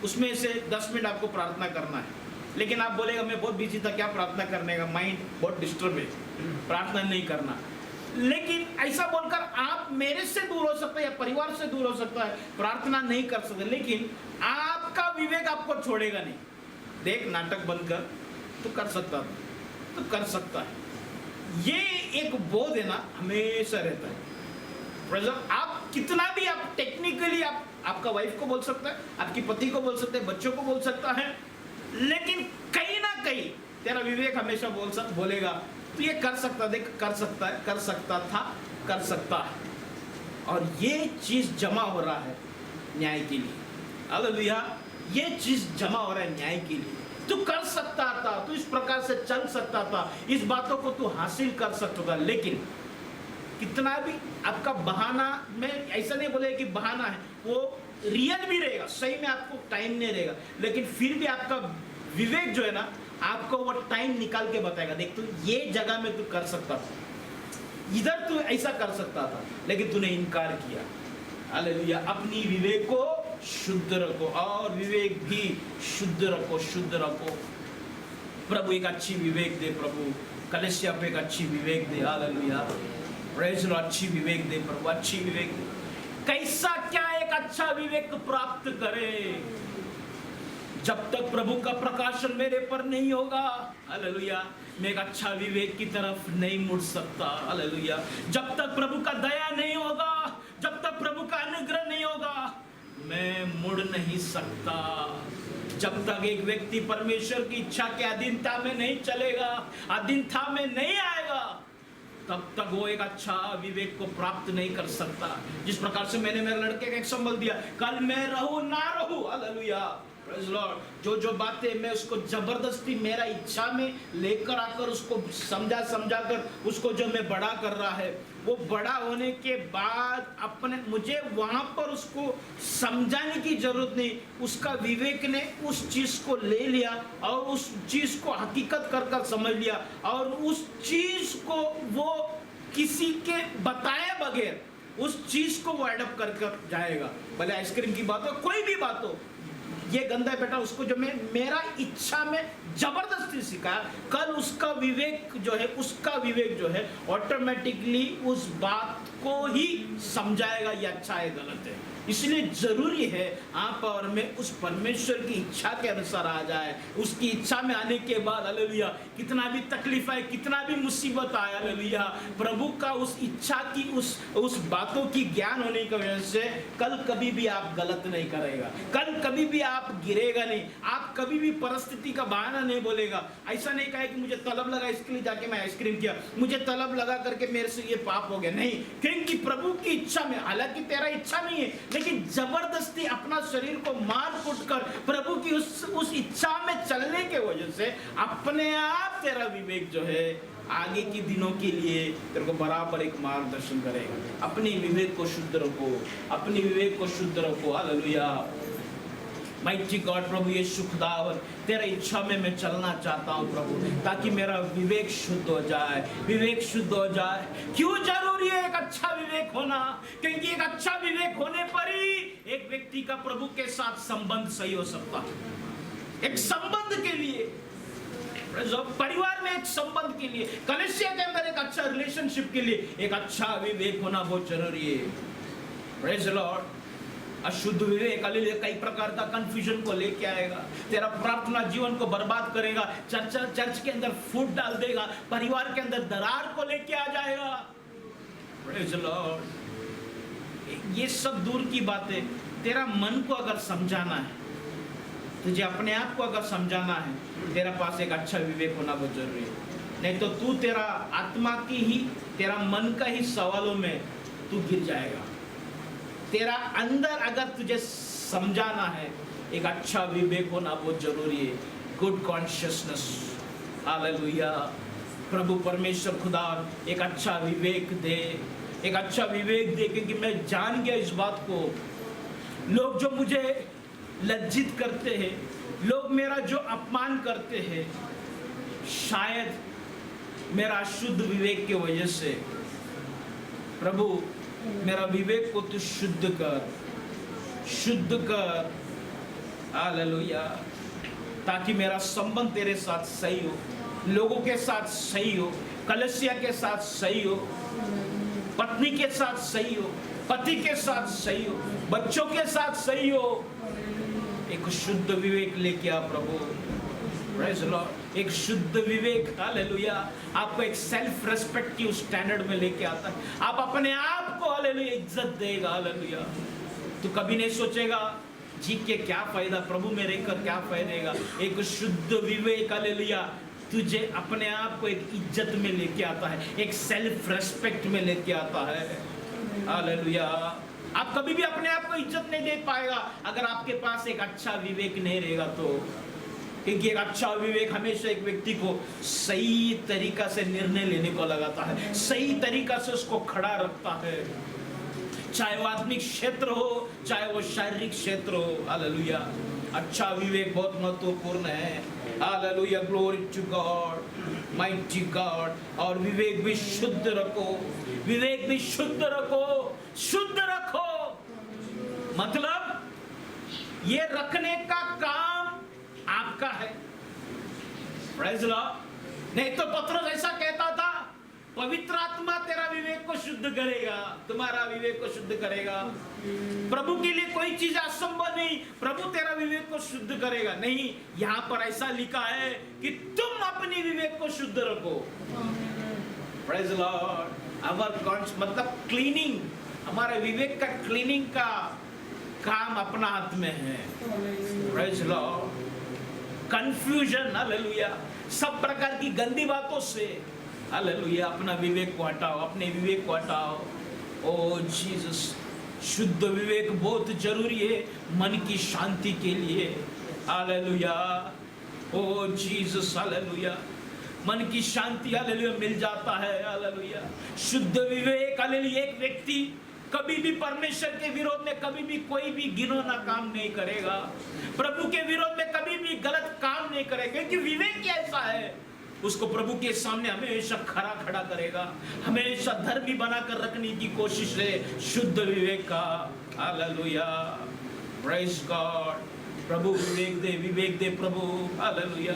उसमें से 10 मिनट आपको प्रार्थना करना है, लेकिन आप बोलेगा मैं बहुत बिजी था, क्या प्रार्थना करने का, माइंड बहुत डिस्टर्ब है, प्रार्थना नहीं करना। लेकिन ऐसा बोलकर आप मेरे से दूर हो सकते हैं या परिवार से दूर हो सकता है, प्रार्थना नहीं कर सकते, लेकिन आपका विवेक आपको छोड़ेगा नहीं। देख, नाटक बंद कर, तो कर सकता है, तो कर सकता है। ये एक बोध है ना, हमेशा रहता है। आप कितना भी आप टेक्निकली आपका वाइफ को बोल सकता है, आपकी पति को बोल सकते हैं, बच्चों को बोल सकता है, लेकिन कहीं ना कहीं तेरा विवेक हमेशा बोलेगा तो ये कर सकता, देख कर सकता है, कर सकता था, कर सकता है। और ये चीज जमा हो रहा है न्याय के लिए, हालेलुया, ये चीज जमा हो रहा है न्याय के लिए। तू कर सकता था, तू इस प्रकार से चल सकता था, इस बातों को तू हासिल कर सकता था, लेकिन कितना भी आपका बहाना, मैं ऐसा नहीं बोले कि बहाना है, वो रियल भी रहेगा, सही में आपको टाइम नहीं रहेगा, लेकिन फिर भी आपका विवेक जो है ना, आपको वो टाइम निकाल के बताएगा, देख तू ये जगह में तू कर सकता था, इधर तू ऐसा कर सकता था, लेकिन तूने इनकार किया। हालेलुया। अपनी विवेक को शुद्ध रखो और विवेक भी शुद्ध रखो, शुद्ध रखो। प्रभु एक अच्छी विवेक दे प्रभु, कलीसिया पे एक अच्छी विवेक दे, हालेलुया, प्रेज़ द लॉर्ड, अच्छी विवेक दे प्रभु, अच्छी विवेक दे। कैसा क्या एक अच्छा विवेक प्राप्त करे? जब तक प्रभु का प्रकाशन मेरे पर नहीं होगा, हालेलुया, मैं एक अच्छा विवेक की तरफ नहीं मुड़ सकता, हालेलुया। जब तक प्रभु का दया नहीं होगा, जब तक प्रभु का अनुग्रह नहीं होगा, मैं मुड़ नहीं सकता। जब तक एक व्यक्ति परमेश्वर की इच्छा के अधीनता में नहीं चलेगा, अधीनता में नहीं आएगा, तब तक वो एक अच्छा विवेक को प्राप्त नहीं कर सकता। जिस प्रकार से मैंने मेरे लड़के का एक संबल दिया, कल मैं रहूं ना रहूं, हालेलुया, प्रेज़ लॉर्ड, जो बातें मैं उसको जबरदस्ती मेरा इच्छा में लेकर आकर उसको समझा कर उसको जो मैं बड़ा कर रहा है, वो बड़ा होने के बाद अपने मुझे वहां पर उसको समझाने की जरूरत नहीं, उसका विवेक ने उस चीज को ले लिया और उस चीज को हकीकत कर समझ लिया और उस चीज को वो किसी के बताए बगैर उस चीज को वो एडप्ट कर जाएगा। भले आइसक्रीम की बात हो, कोई भी बात हो, ये गंदा है बेटा, उसको जो मैं मेरा इच्छा में जबरदस्ती सिखाया, कल उसका विवेक जो है ऑटोमेटिकली उस बात को ही समझाएगा ये अच्छा है गलत है। इसलिए जरूरी है आप और मैं उस परमेश्वर की इच्छा के अनुसार आ जाए। उसकी इच्छा में आने के बाद, हालेलुया, कितना भी तकलीफ आए, कितना भी मुसीबत आए, हालेलुया, प्रभु का उस इच्छा की उस बातों की ज्ञान होने की वजह से कल कभी भी आप गलत नहीं करेगा, कल कभी भी आप गिरेगा नहीं, आप कभी भी परिस्थिति का बहाना नहीं बोलेगा। ऐसा नहीं कहे कि मुझे तलब लगा इसके लिए जाके मैं आइसक्रीम किया, मुझे तलब लगा करके मेरे से ये पाप हो गया, नहीं, क्योंकि प्रभु की इच्छा में, हालांकि तेरा इच्छा नहीं है, लेकिन जबरदस्ती अपना शरीर को मार कुट कर प्रभु की उस इच्छा में चलने के वजह से अपने आप तेरा विवेक जो है आगे के दिनों के लिए तेरे को बराबर एक मार्गदर्शन करेगा। अपने विवेक को शुद्ध रखो, अपने विवेक को शुद्ध रखो, हालेलुया। माइटी गॉड, प्रभु यीशु खुदावन, तेरा इच्छा में मैं चलना चाहता हूँ प्रभु, ताकि मेरा विवेक शुद्ध हो जाए, विवेक शुद्ध हो जाए। क्यों जरूरी है एक अच्छा विवेक होना? क्योंकि एक अच्छा विवेक होने पर ही एक व्यक्ति का प्रभु के साथ संबंध सही हो सकता है। एक संबंध के लिए, परिवार में एक संबंध के लिए, कलीसिया के अंदर एक अच्छा रिलेशनशिप के लिए एक अच्छा विवेक होना बहुत जरूरी है। Praise the Lord. अशुद्ध विवेक कई प्रकार का कंफ्यूजन को लेके आएगा, तेरा प्रार्थना जीवन को बर्बाद करेगा, चर्च के अंदर फूट डाल देगा, परिवार के अंदर दरार को लेके आ जाएगा। Praise the Lord. ये सब दूर की बातें, तेरा मन को अगर समझाना है, तुझे अपने आप को अगर समझाना है, तेरा पास एक अच्छा विवेक होना बहुत जरूरी है। नहीं तो तू तेरा आत्मा की ही, तेरा मन का ही सवालों में तू गिर जाएगा। तेरा अंदर अगर तुझे समझाना है, एक अच्छा विवेक होना बहुत जरूरी है। Good consciousness, hallelujah. प्रभु परमेश्वर खुदा एक अच्छा विवेक दे, एक अच्छा विवेक दे, क्योंकि मैं जान गया इस बात को, लोग जो मुझे लज्जित करते हैं, लोग मेरा जो अपमान करते हैं, शायद मेरा शुद्ध विवेक की वजह से। प्रभु मेरा विवेक को तू शुद्ध कर, हालेलुया, ताकि मेरा संबंध तेरे साथ सही हो, लोगों के साथ सही हो, कलीसिया के साथ सही हो, पत्नी के साथ सही हो, पति के साथ सही हो, बच्चों के साथ सही हो। एक शुद्ध विवेक लेके आ प्रभु, प्रेज़ द लॉर्ड। एक शुद्ध विवेक, हालेलुया, आपको एक सेल्फ रेस्पेक्ट की उस स्टैंडर्ड में लेके आता है। आप अपने आप को, हालेलुया, इज्जत देगा, हालेलुया। तू कभी नहीं सोचेगा जी के क्या फायदा, प्रभु में रहकर क्या फायदेगा। एक शुद्ध विवेक, हालेलुया, तुझे अपने आप को एक इज्जत में लेके आता है, एक सेल्फ रेस्पेक्ट में लेके आता है, हालेलुया। आप कभी भी अपने आप को इज्जत नहीं दे पाएगा अगर आपके पास एक अच्छा विवेक नहीं रहेगा तो। क्योंकि एक अच्छा विवेक हमेशा एक व्यक्ति को सही तरीका से निर्णय लेने को लगाता है, सही तरीका से उसको खड़ा रखता है, चाहे वो आत्मिक क्षेत्र हो, चाहे वो शारीरिक क्षेत्र हो, हालेलुया। अच्छा विवेक बहुत महत्वपूर्ण है, hallelujah, glory to God, mighty God. और विवेक भी शुद्ध रखो, विवेक भी शुद्ध रखो, शुद्ध रखो, मतलब ये रखने का काम आपका है। Praise the Lord. नहीं तो पत्रस ऐसा कहता था, पवित्र आत्मा तेरा विवेक को शुद्ध करेगा, तुम्हारा विवेक को शुद्ध करेगा। प्रभु के लिए कोई चीज असंभव नहीं, प्रभु तेरा विवेक को शुद्ध करेगा। नहीं, यहाँ पर ऐसा लिखा है कि तुम अपनी विवेक को शुद्ध रखो। Praise Lord. आवर कॉन्स मतलब क्लीनिंग, हमारे विवेक का क्लीनिंग का काम अपना हाथ में है। Praise Lord. कंफ्यूजन, हालेलुया, सब प्रकार की गंदी बातों से, हालेलुया, अपना विवेक को हटाओ, अपने विवेक को हटाओ। ओ जीसस, शुद्ध विवेक बहुत जरूरी है मन की शांति के लिए। हालेलुया, ओ जीसस, हालेलुया, मन की शांति, हालेलुया, मिल जाता है। हालेलुया, शुद्ध विवेक, हालेलुया, एक व्यक्ति कभी भी परमेश्वर के विरोध में कभी भी कोई भी घिनौना काम नहीं करेगा, प्रभु के विरोध में कभी भी गलत काम नहीं करेगा, क्योंकि विवेक ही ऐसा है, उसको प्रभु के सामने हमेशा खड़ा करेगा, हमेशा धर्मी बनाकर रखने की कोशिश है, शुद्ध विवेक का। Hallelujah, praise God. प्रभु विवेक दे प्रभु। हालेलुया,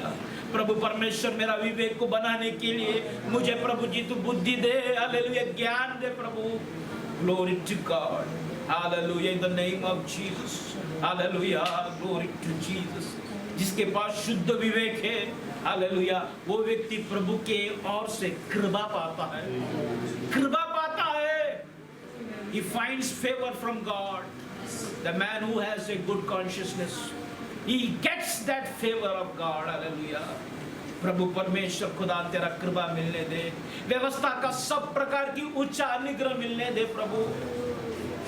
प्रभु परमेश्वर मेरा विवेक को बनाने के लिए मुझे प्रभु जी तू बुद्धि दे। हालेलुया, ज्ञान दे प्रभु। Glory to God. Hallelujah, in the name of Jesus. Hallelujah, glory to Jesus. जिसके पास शुद्ध विवेक है, हालेलुया, वो व्यक्ति प्रभु के ओर से कृपा पाता है, कृपा पाता है। He finds favor from God. The man who has a good consciousness, he gets that favor of God. Hallelujah. प्रभु परमेश्वर खुदा तेरा कृपा मिलने दे, व्यवस्था का सब प्रकार की उच्च अनुग्रह मिलने दे प्रभु,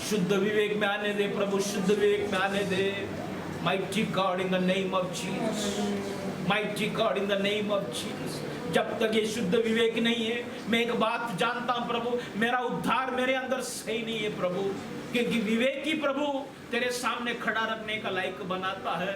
शुद्ध विवेक में आने दे प्रभु, शुद्ध विवेक में आने दे। Mighty God, in the name of Jesus. Mighty God, in the name of Jesus. जब तक ये शुद्ध विवेक नहीं है, मैं एक बात जानता हूं प्रभु, मेरा उद्धार मेरे अंदर सही नहीं है प्रभु, क्योंकि विवेक ही प्रभु तेरे सामने खड़ा रखने का लायक बनाता है।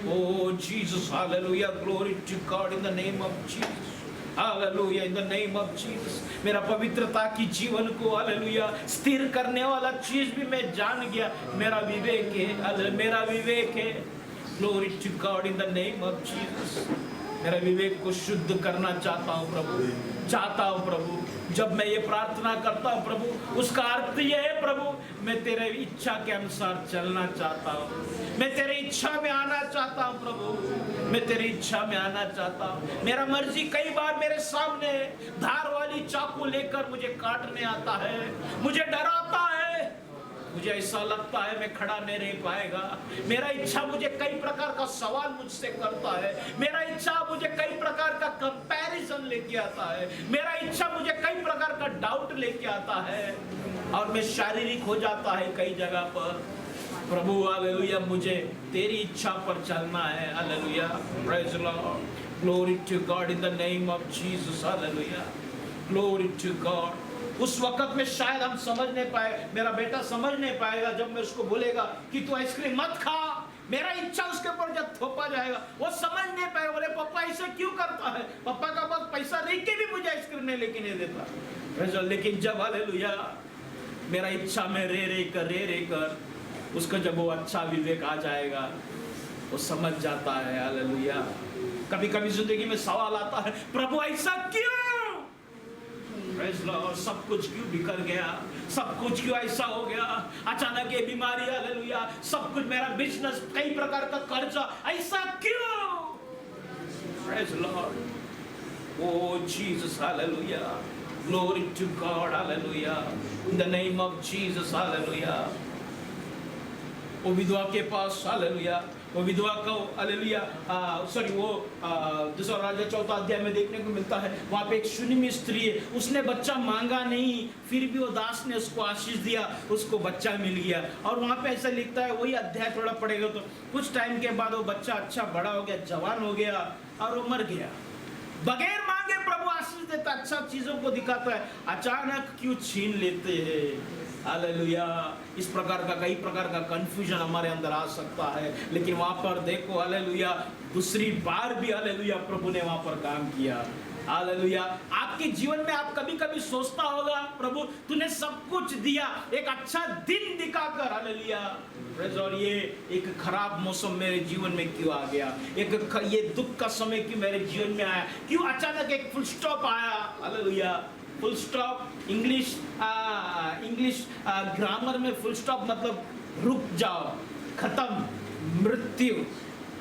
O Jesus, hallelujah, glory to God, in the name of Jesus. Hallelujah, in the name of Jesus. मेरा पवित्रता की जीवन को, हालेलुया, स्थिर करने वाला चीज भी मैं जान गया, मेरा विवेक है, मेरा विवेक है। Glory to God, in the name of Jesus. मेरा विवेक को शुद्ध करना चाहता हूँ प्रभु, चाहता हूँ प्रभु। जब मैं ये प्रार्थना करता हूँ प्रभु, उसका अर्थ ये है प्रभु, मैं तेरे इच्छा के अनुसार चलना चाहता हूँ, मैं तेरी इच्छा में आना चाहता हूँ प्रभु, मैं तेरी इच्छा में आना चाहता हूँ। मेरा मर्जी कई बार मेरे सामने धार वाली चाकू लेकर मुझे काटने आता है, मुझे डराता है, मुझे ऐसा लगता है मैं खड़ा नहीं रह पाएगा। मेरा इच्छा मुझे कई प्रकार का सवाल मुझसे करता है, मेरा इच्छा मुझे कई प्रकार का कंपैरिजन लेके आता है, मेरा इच्छा मुझे कई प्रकार का डाउट लेके आता है, और मैं शारीरिक हो जाता है कई जगह पर। प्रभु हालेलुया, मुझे तेरी इच्छा पर चलना है। Hallelujah, praise Lord, glory to God, in the name of Jesus. Hallelujah, glory to God. उस वक्त में शायद हम समझ नहीं पाए, मेरा बेटा समझ नहीं पाएगा, जब मैं उसको बोलेगा कि तू आइसक्रीम मत खा, मेरा इच्छा उसके ऊपर जब थोपा जाएगा, वो समझ नहीं पाएगा, बोले पापा ऐसा क्यों करता है, पापा का पास पैसा रह के भी मुझे आइसक्रीम नहीं लेके नहीं देता। लेकिन जब हालेलुया मेरा इच्छा में रे कर उसका जब वो अच्छा विवेक आ जाएगा, वो समझ जाता है। हालेलुया। कभी कभी जिंदगी में सवाल आता है, प्रभु ऐसा क्यों, सब कुछ क्यों बिखर गया, सब कुछ क्यों ऐसा हो गया, अचानक ये बीमारी, हालेलुया, सब कुछ, मेरा बिजनेस, कई प्रकार का कर्जा, ऐसा क्यों। Praise Lord, oh Jesus, hallelujah, glory to God, hallelujah, in the name of Jesus. Hallelujah. वो विधवा के पास, हालेलुया, वो विधवा को, हालेलुया, सॉरी, वो दूसरा राजा 4 अध्याय में देखने को मिलता है, वहाँ पे एक सुनिमी स्त्री है, उसने बच्चा मांगा नहीं, फिर भी वो दास ने उसको आशीष दिया, उसको बच्चा मिल गया। और वहाँ पे ऐसा लिखता है, वही अध्याय थोड़ा पढ़ेगा तो कुछ टाइम के बाद वो बच्चा अच्छा बड़ा हो गया, जवान हो गया, और वो मर गया। बगैर मांगे प्रभु आशीष देता, अच्छा चीजों को दिखाता है, अचानक क्यों छीन लेते हैं। हालेलुया। इस प्रकार का कई प्रकार का कंफ्यूजन हमारे अंदर आ सकता है, लेकिन वहां पर देखो, हालेलुया, दूसरी बार भी, हालेलुया, प्रभु ने वहां पर काम किया। हालेलुया। आपके जीवन में आप कभी कभी सोचता होगा, प्रभु तूने सब कुछ दिया, एक अच्छा दिन दिखाकर, हालेलुया, और ये एक खराब मौसम मेरे जीवन में क्यों आ गया, ये दुख का समय क्यों मेरे जीवन में आया, क्यों अचानक एक फुल स्टॉप आया। Hallelujah. Full stop English grammar में फुल स्टॉप मतलब रुक जाओ, खत्म, मृत्यु।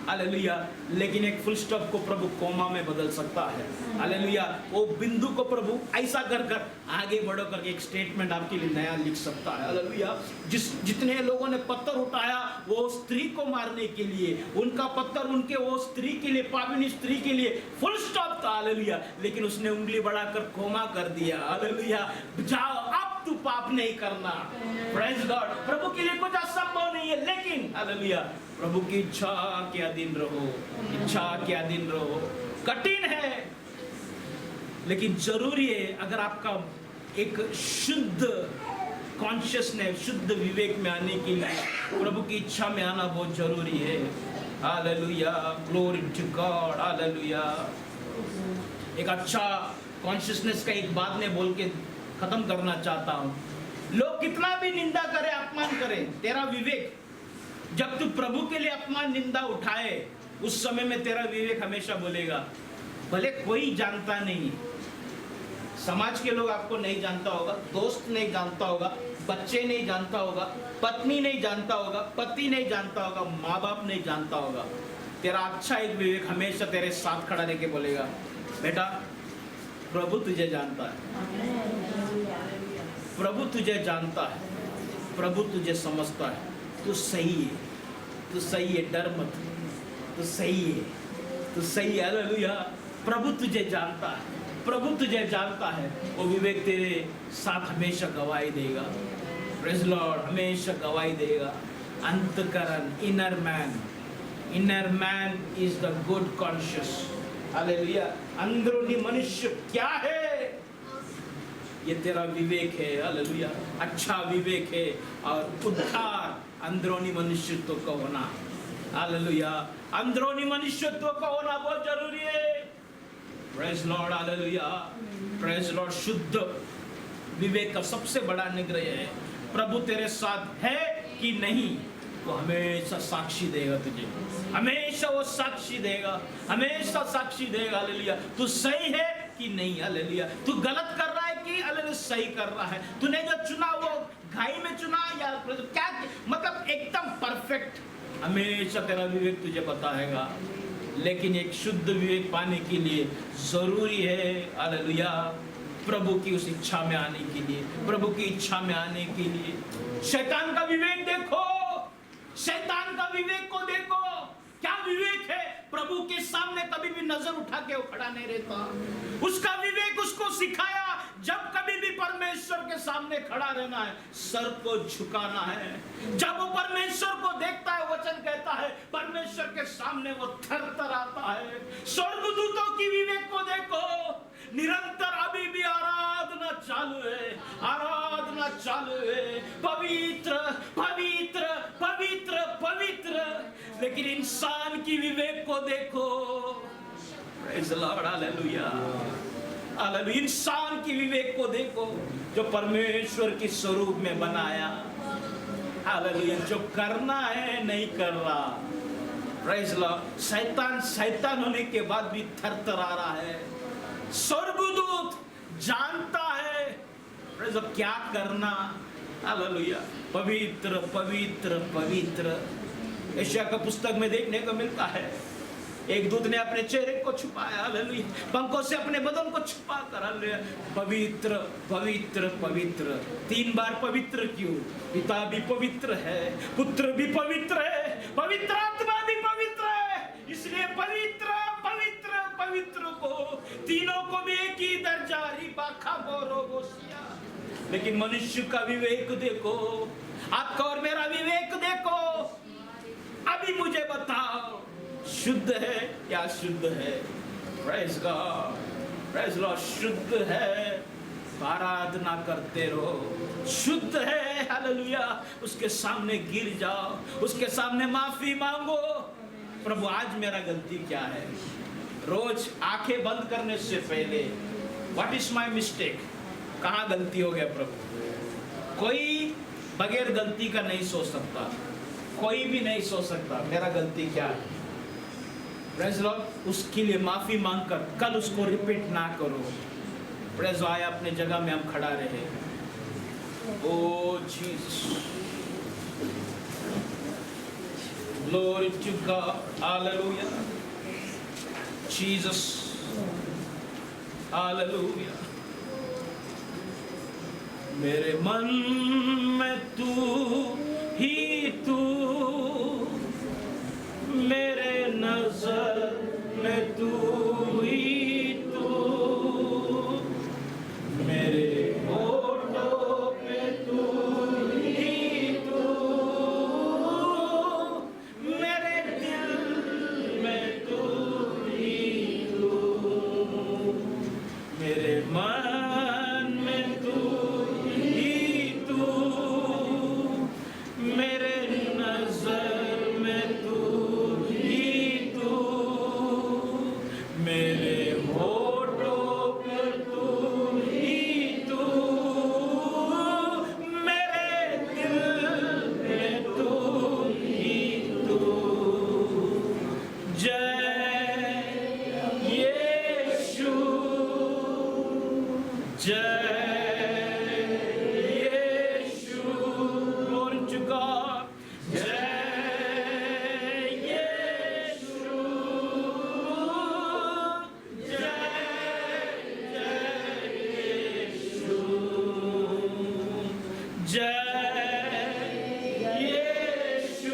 हालेलुया। लेकिन एक फुल स्टॉप को प्रभु कोमा में बदल सकता है। हालेलुया। वो बिंदु को प्रभु ऐसा कर कर आगे बढ़ो करके एक स्टेटमेंट आपके लिए नया लिख सकता है। हालेलुया। जितने लोगों ने पत्थर उठाया वो स्त्री को मारने के लिए, उनका पत्थर उनके वो स्त्री के लिए, पाविनी स्त्री के लिए फुल स्टॉप था। हालेलुया। लेकिन उसने उंगली बढ़ाकर कोमा कर दिया। हालेलुया। जाओ, अब तू पाप नहीं करना। Praise God. प्रभु के लिए कुछ असंभव नहीं है, लेकिन हालेलुया प्रभु की इच्छा के अधीन रहो, इच्छा के अधीन रहो। कठिन है लेकिन जरूरी है। अगर आपका एक शुद्ध कॉन्शियसनेस, शुद्ध विवेक में आने के लिए प्रभु की इच्छा में आना बहुत जरूरी है। Hallelujah. Glory to God. Hallelujah. एक अच्छा कॉन्शियसनेस का एक बात मैं बोल के खत्म करना चाहता हूं। लोग कितना भी निंदा करे, अपमान करे, तेरा विवेक, जब तू प्रभु के लिए अपमान निंदा उठाए, उस समय में तेरा विवेक हमेशा बोलेगा, भले कोई जानता नहीं, समाज के लोग आपको नहीं जानता होगा, दोस्त नहीं जानता होगा, बच्चे नहीं जानता होगा, पत्नी नहीं जानता होगा, पति नहीं जानता होगा, माँ बाप नहीं जानता होगा, तेरा अच्छा एक विवेक हमेशा तेरे साथ खड़ा रह के बोलेगा, बेटा प्रभु तुझे जानता है, प्रभु तुझे जानता है, प्रभु तुझे समझता है, तू सही है, तू सही है, डर मत, तू सही है, तू सही है। हालेलुया। प्रभु तुझे जानता है, प्रभु तुझे जानता है। वो विवेक तेरे साथ हमेशा गवाही देगा। Praise Lord. हमेशा गवाही देगा। अंतकरण, inner man is the good conscious. Hallelujah. अंदरूनी मनुष्य क्या है, ये तेरा विवेक है। हालेलुया। अच्छा विवेक है और उद्धार अंदरूनी मनुष्यत्व का होना। हालेलुया। अंदरूनी मनुष्यत्व का होना बहुत जरूरी है। Praise Lord. Hallelujah. Praise Lord. शुद्ध विवेक का सबसे बड़ा निग्रह है, प्रभु तेरे साथ है कि नहीं, वो हमेशा साक्षी देगा तुझे, हमेशा वो साक्षी देगा, हमेशा साक्षी देगा। हालेलुया। तू सही है कि नहीं। हालेलुया। तू गलत कर रहा है कि हालेलुया सही कर रहा है, तूने जो चुना वो घाई में चुना या क्या, मतलब एकदम परफेक्ट, हमेशा तेरा विवेक तुझे बताएगा। लेकिन एक शुद्ध विवेक पाने के लिए जरूरी है, हालेलुया, प्रभु की उस इच्छा में आने के लिए, प्रभु की इच्छा में आने के लिए। शैतान का विवेक देखो, शैतान का विवेक को देखो, क्या विवेक है। प्रभु के सामने कभी भी नजर उठा के वो खड़ा नहीं रहता। उसका विवेक उसको सिखाया, जब कभी भी परमेश्वर के सामने खड़ा रहना है, सर को झुकाना है। जब वो परमेश्वर को देखता है, वचन कहता है परमेश्वर के सामने वो थरथराता है। स्वर्गदूतों की विवेक को देखो, निरंतर अभी भी आराधना चालू है, आराधना चालू है, पवित्र पवित्र पवित्र पवित्र। लेकिन इंसान की विवेक को देखो। Praise the lord. Hallelujah. Hallelujah. इंसान की विवेक को देखो जो परमेश्वर के स्वरूप में बनाया। हालेलुया। जो करना है नहीं कर रहा। Praise the Lord. शैतान होने के बाद भी थरथरा रहा है। स्वर्गदूत जानता है क्या करना। हालेलुया। पवित्र पवित्र पवित्र। यशायाह का पुस्तक में देखने को मिलता है, एक दूत ने अपने चेहरे को छुपाया, हालेलुया, पंखों से अपने बदन को छुपा कर, हालेलुया, पवित्र पवित्र पवित्र। 3 बार पवित्र क्यों? पिता भी पवित्र है, पुत्र भी पवित्र है, पवित्र आत्मा भी पवित्र है। इसलिए पवित्र पवित्र पवित्र को, तीनों को भी एक ही दर्जा, रिबाखा बोरोगोसिया। लेकिन मनुष्य का विवेक देखो, आपका और मेरा विवेक देखो। अभी मुझे बताओ, शुद्ध है या शुद्ध है? Praise God. Praise Lord. शुद्ध है, आराधना करते रहो। शुद्ध है, हालेलुया, उसके सामने गिर जाओ, उसके सामने माफी मांगो। प्रभु आज मेरा गलती क्या है? रोज आंखें बंद करने से पहले व्हाट इज माई मिस्टेक, कहाँ गलती हो गया प्रभु। कोई बगैर गलती का नहीं सोच सकता, कोई भी नहीं सोच सकता मेरा गलती क्या है। प्रेज़ लॉर्ड, उसके लिए माफी मांगकर कल उसको रिपीट ना करो। प्रेज़ आया अपने जगह में हम खड़ा रहे। O Jesus, glory to God, hallelujah, Jesus, hallelujah. मेरे मन में तू ही तू, मेरे नजर में तू ही तू, मेरे होठों पे तू ही तू, मेरे दिल में तू ही तू, मेरे मन में तू ही तू, मेरे नजर में तू ही तू, मेरे होठों पे तू ही तू, मेरे दिल में तू ही तू। जय यीशु, जय यीशु, glory to God, जय यीशु, जय यीशु, जय यीशु,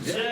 जय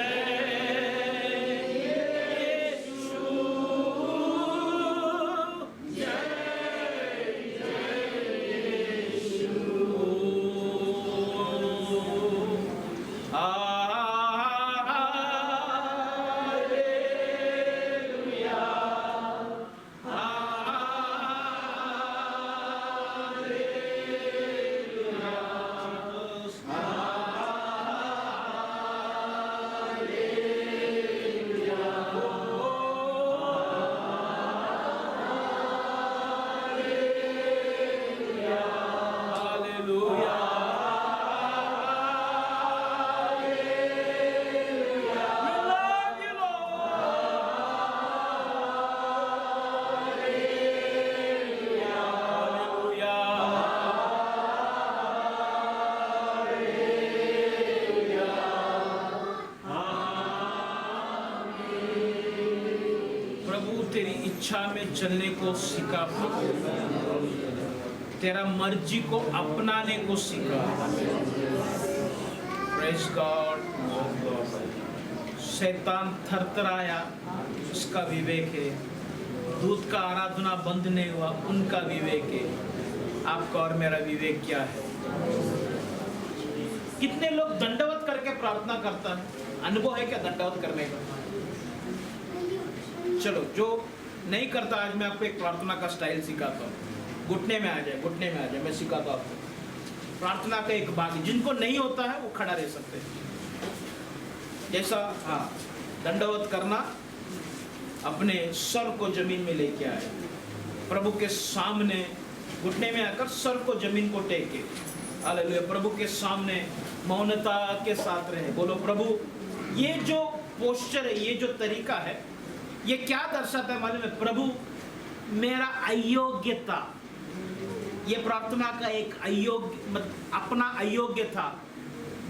तेरी इच्छा में चलने को सीखा प्रभु, तेरा मर्जी को अपनाने को सीखा। Praise God. शैतान थरथराया, उसका विवेक है। दूध का आराधना बंद नहीं हुआ, उनका विवेक है। आपका और मेरा विवेक क्या है? कितने लोग दंडवत करके प्रार्थना करता है? अनुभव है क्या दंडवत करने का? चलो, जो नहीं करता, आज मैं आपको एक प्रार्थना का स्टाइल सिखाता हूँ। घुटने में आ जाए, घुटने में आ जाए, मैं सिखाता हूँ प्रार्थना का एक भाग। जिनको नहीं होता है वो खड़ा रह सकते हैं। जैसा हाँ, दंडवत करना, अपने सर को जमीन में लेके आए, प्रभु के सामने घुटने में आकर सर को जमीन को टेके। हालेलुया। प्रभु के सामने मौनता के साथ रहे। बोलो, प्रभु ये जो पोस्चर है, ये जो तरीका है, ये क्या दर्शाता है मालूम है? प्रभु मेरा अयोग्यता, ये प्रार्थना का एक अयोग्य, अपना अयोग्य था,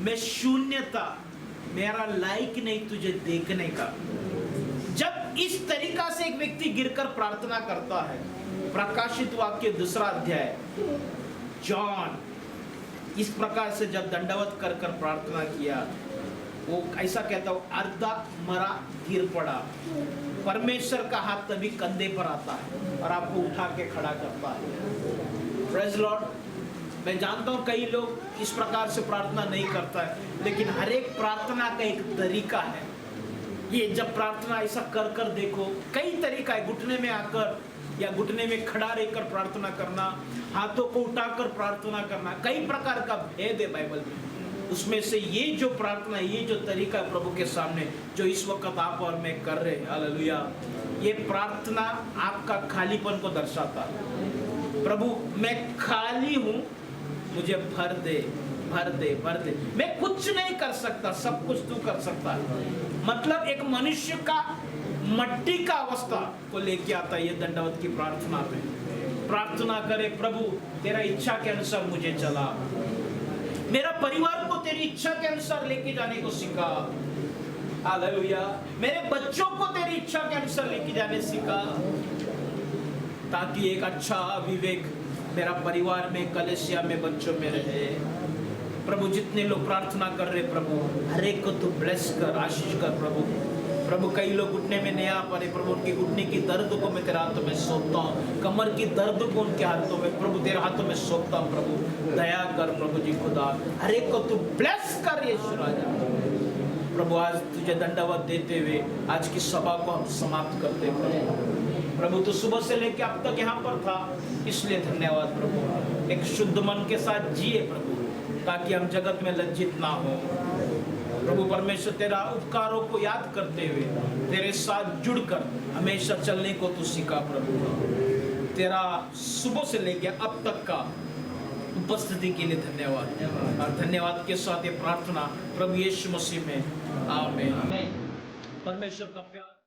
मैं शून्य था, मेरा लायक नहीं तुझे देखने का। जब इस तरीका से एक व्यक्ति गिरकर प्रार्थना करता है, प्रकाशित वाक्य 2 अध्याय, जॉन इस प्रकार से जब दंडवत कर कर प्रार्थना किया, वो ऐसा कहता हूँ, अर्धा मरा गिर पड़ा। परमेश्वर का हाथ तभी कंधे पर आता है और आपको उठा के खड़ा करता है। Praise Lord. मैं जानता हूँ कई लोग इस प्रकार से प्रार्थना नहीं करता है, लेकिन हर एक प्रार्थना का एक तरीका है। ये जब प्रार्थना ऐसा कर कर देखो, कई तरीका है। घुटने में आकर या घुटने में खड़ा रहकर प्रार्थना करना, हाथों को उठाकर प्रार्थना करना, कई प्रकार का भेद है बाइबल में। उसमें से ये जो प्रार्थना, ये जो तरीका है प्रभु के सामने जो इस वक्त आप और मैं कर रहे हैं, हालेलुया, ये प्रार्थना आपका खालीपन को दर्शाता है। प्रभु मैं खाली हूँ, मुझे भर दे भर दे भर दे, मैं कुछ नहीं कर सकता, सब कुछ तू कर सकता है। मतलब एक मनुष्य का मट्टी का अवस्था को लेके आता है ये दंडवत की प्रार्थना में। प्रार्थना करे, प्रभु तेरा इच्छा के अनुसार मुझे चला, मेरा परिवार को तेरी इच्छा के अनुसार लेके जाने को सिखा, हालेलुया, मेरे बच्चों को तेरी इच्छा के अनुसार लेके जाने सिखा, ताकि एक अच्छा विवेक मेरा परिवार में, कलेसिया में, बच्चों में रहे। प्रभु जितने लोग प्रार्थना कर रहे प्रभु, हर एक को तू ब्लेस कर, आशीष कर प्रभु। प्रभु कई लोग घुटने में नहीं आ पा रहे प्रभु, उनकी घुटने की दर्द को मैं तेरे हाथों में सौंपता हूँ, कमर की दर्द को उनके हाथों में प्रभु तेरे हाथों में सौंपता हूँ। प्रभु दया कर प्रभु जी खुदा, हर एक को तू ब्लेस कर यीशु राजा। प्रभु आज तुझे दंडवत देते हुए आज की सभा को हम समाप्त करते हैं प्रभु। प्रभु तू सुबह से लेकर अब तक यहाँ पर था, इसलिए धन्यवाद प्रभु। एक शुद्ध मन के साथ जिए प्रभु, ताकि हम जगत में लज्जित ना हो प्रभु। परमेश्वर तेरा उपकारों को याद करते हुए तेरे साथ जुड़कर हमेशा चलने को तू सिखा प्रभु। तेरा सुबह से लेके अब तक का उपस्थिति के लिए धन्यवाद, और धन्यवाद के साथ ये प्रार्थना प्रभु यीशु मसीह में आमीन। परमेश्वर का प्यार।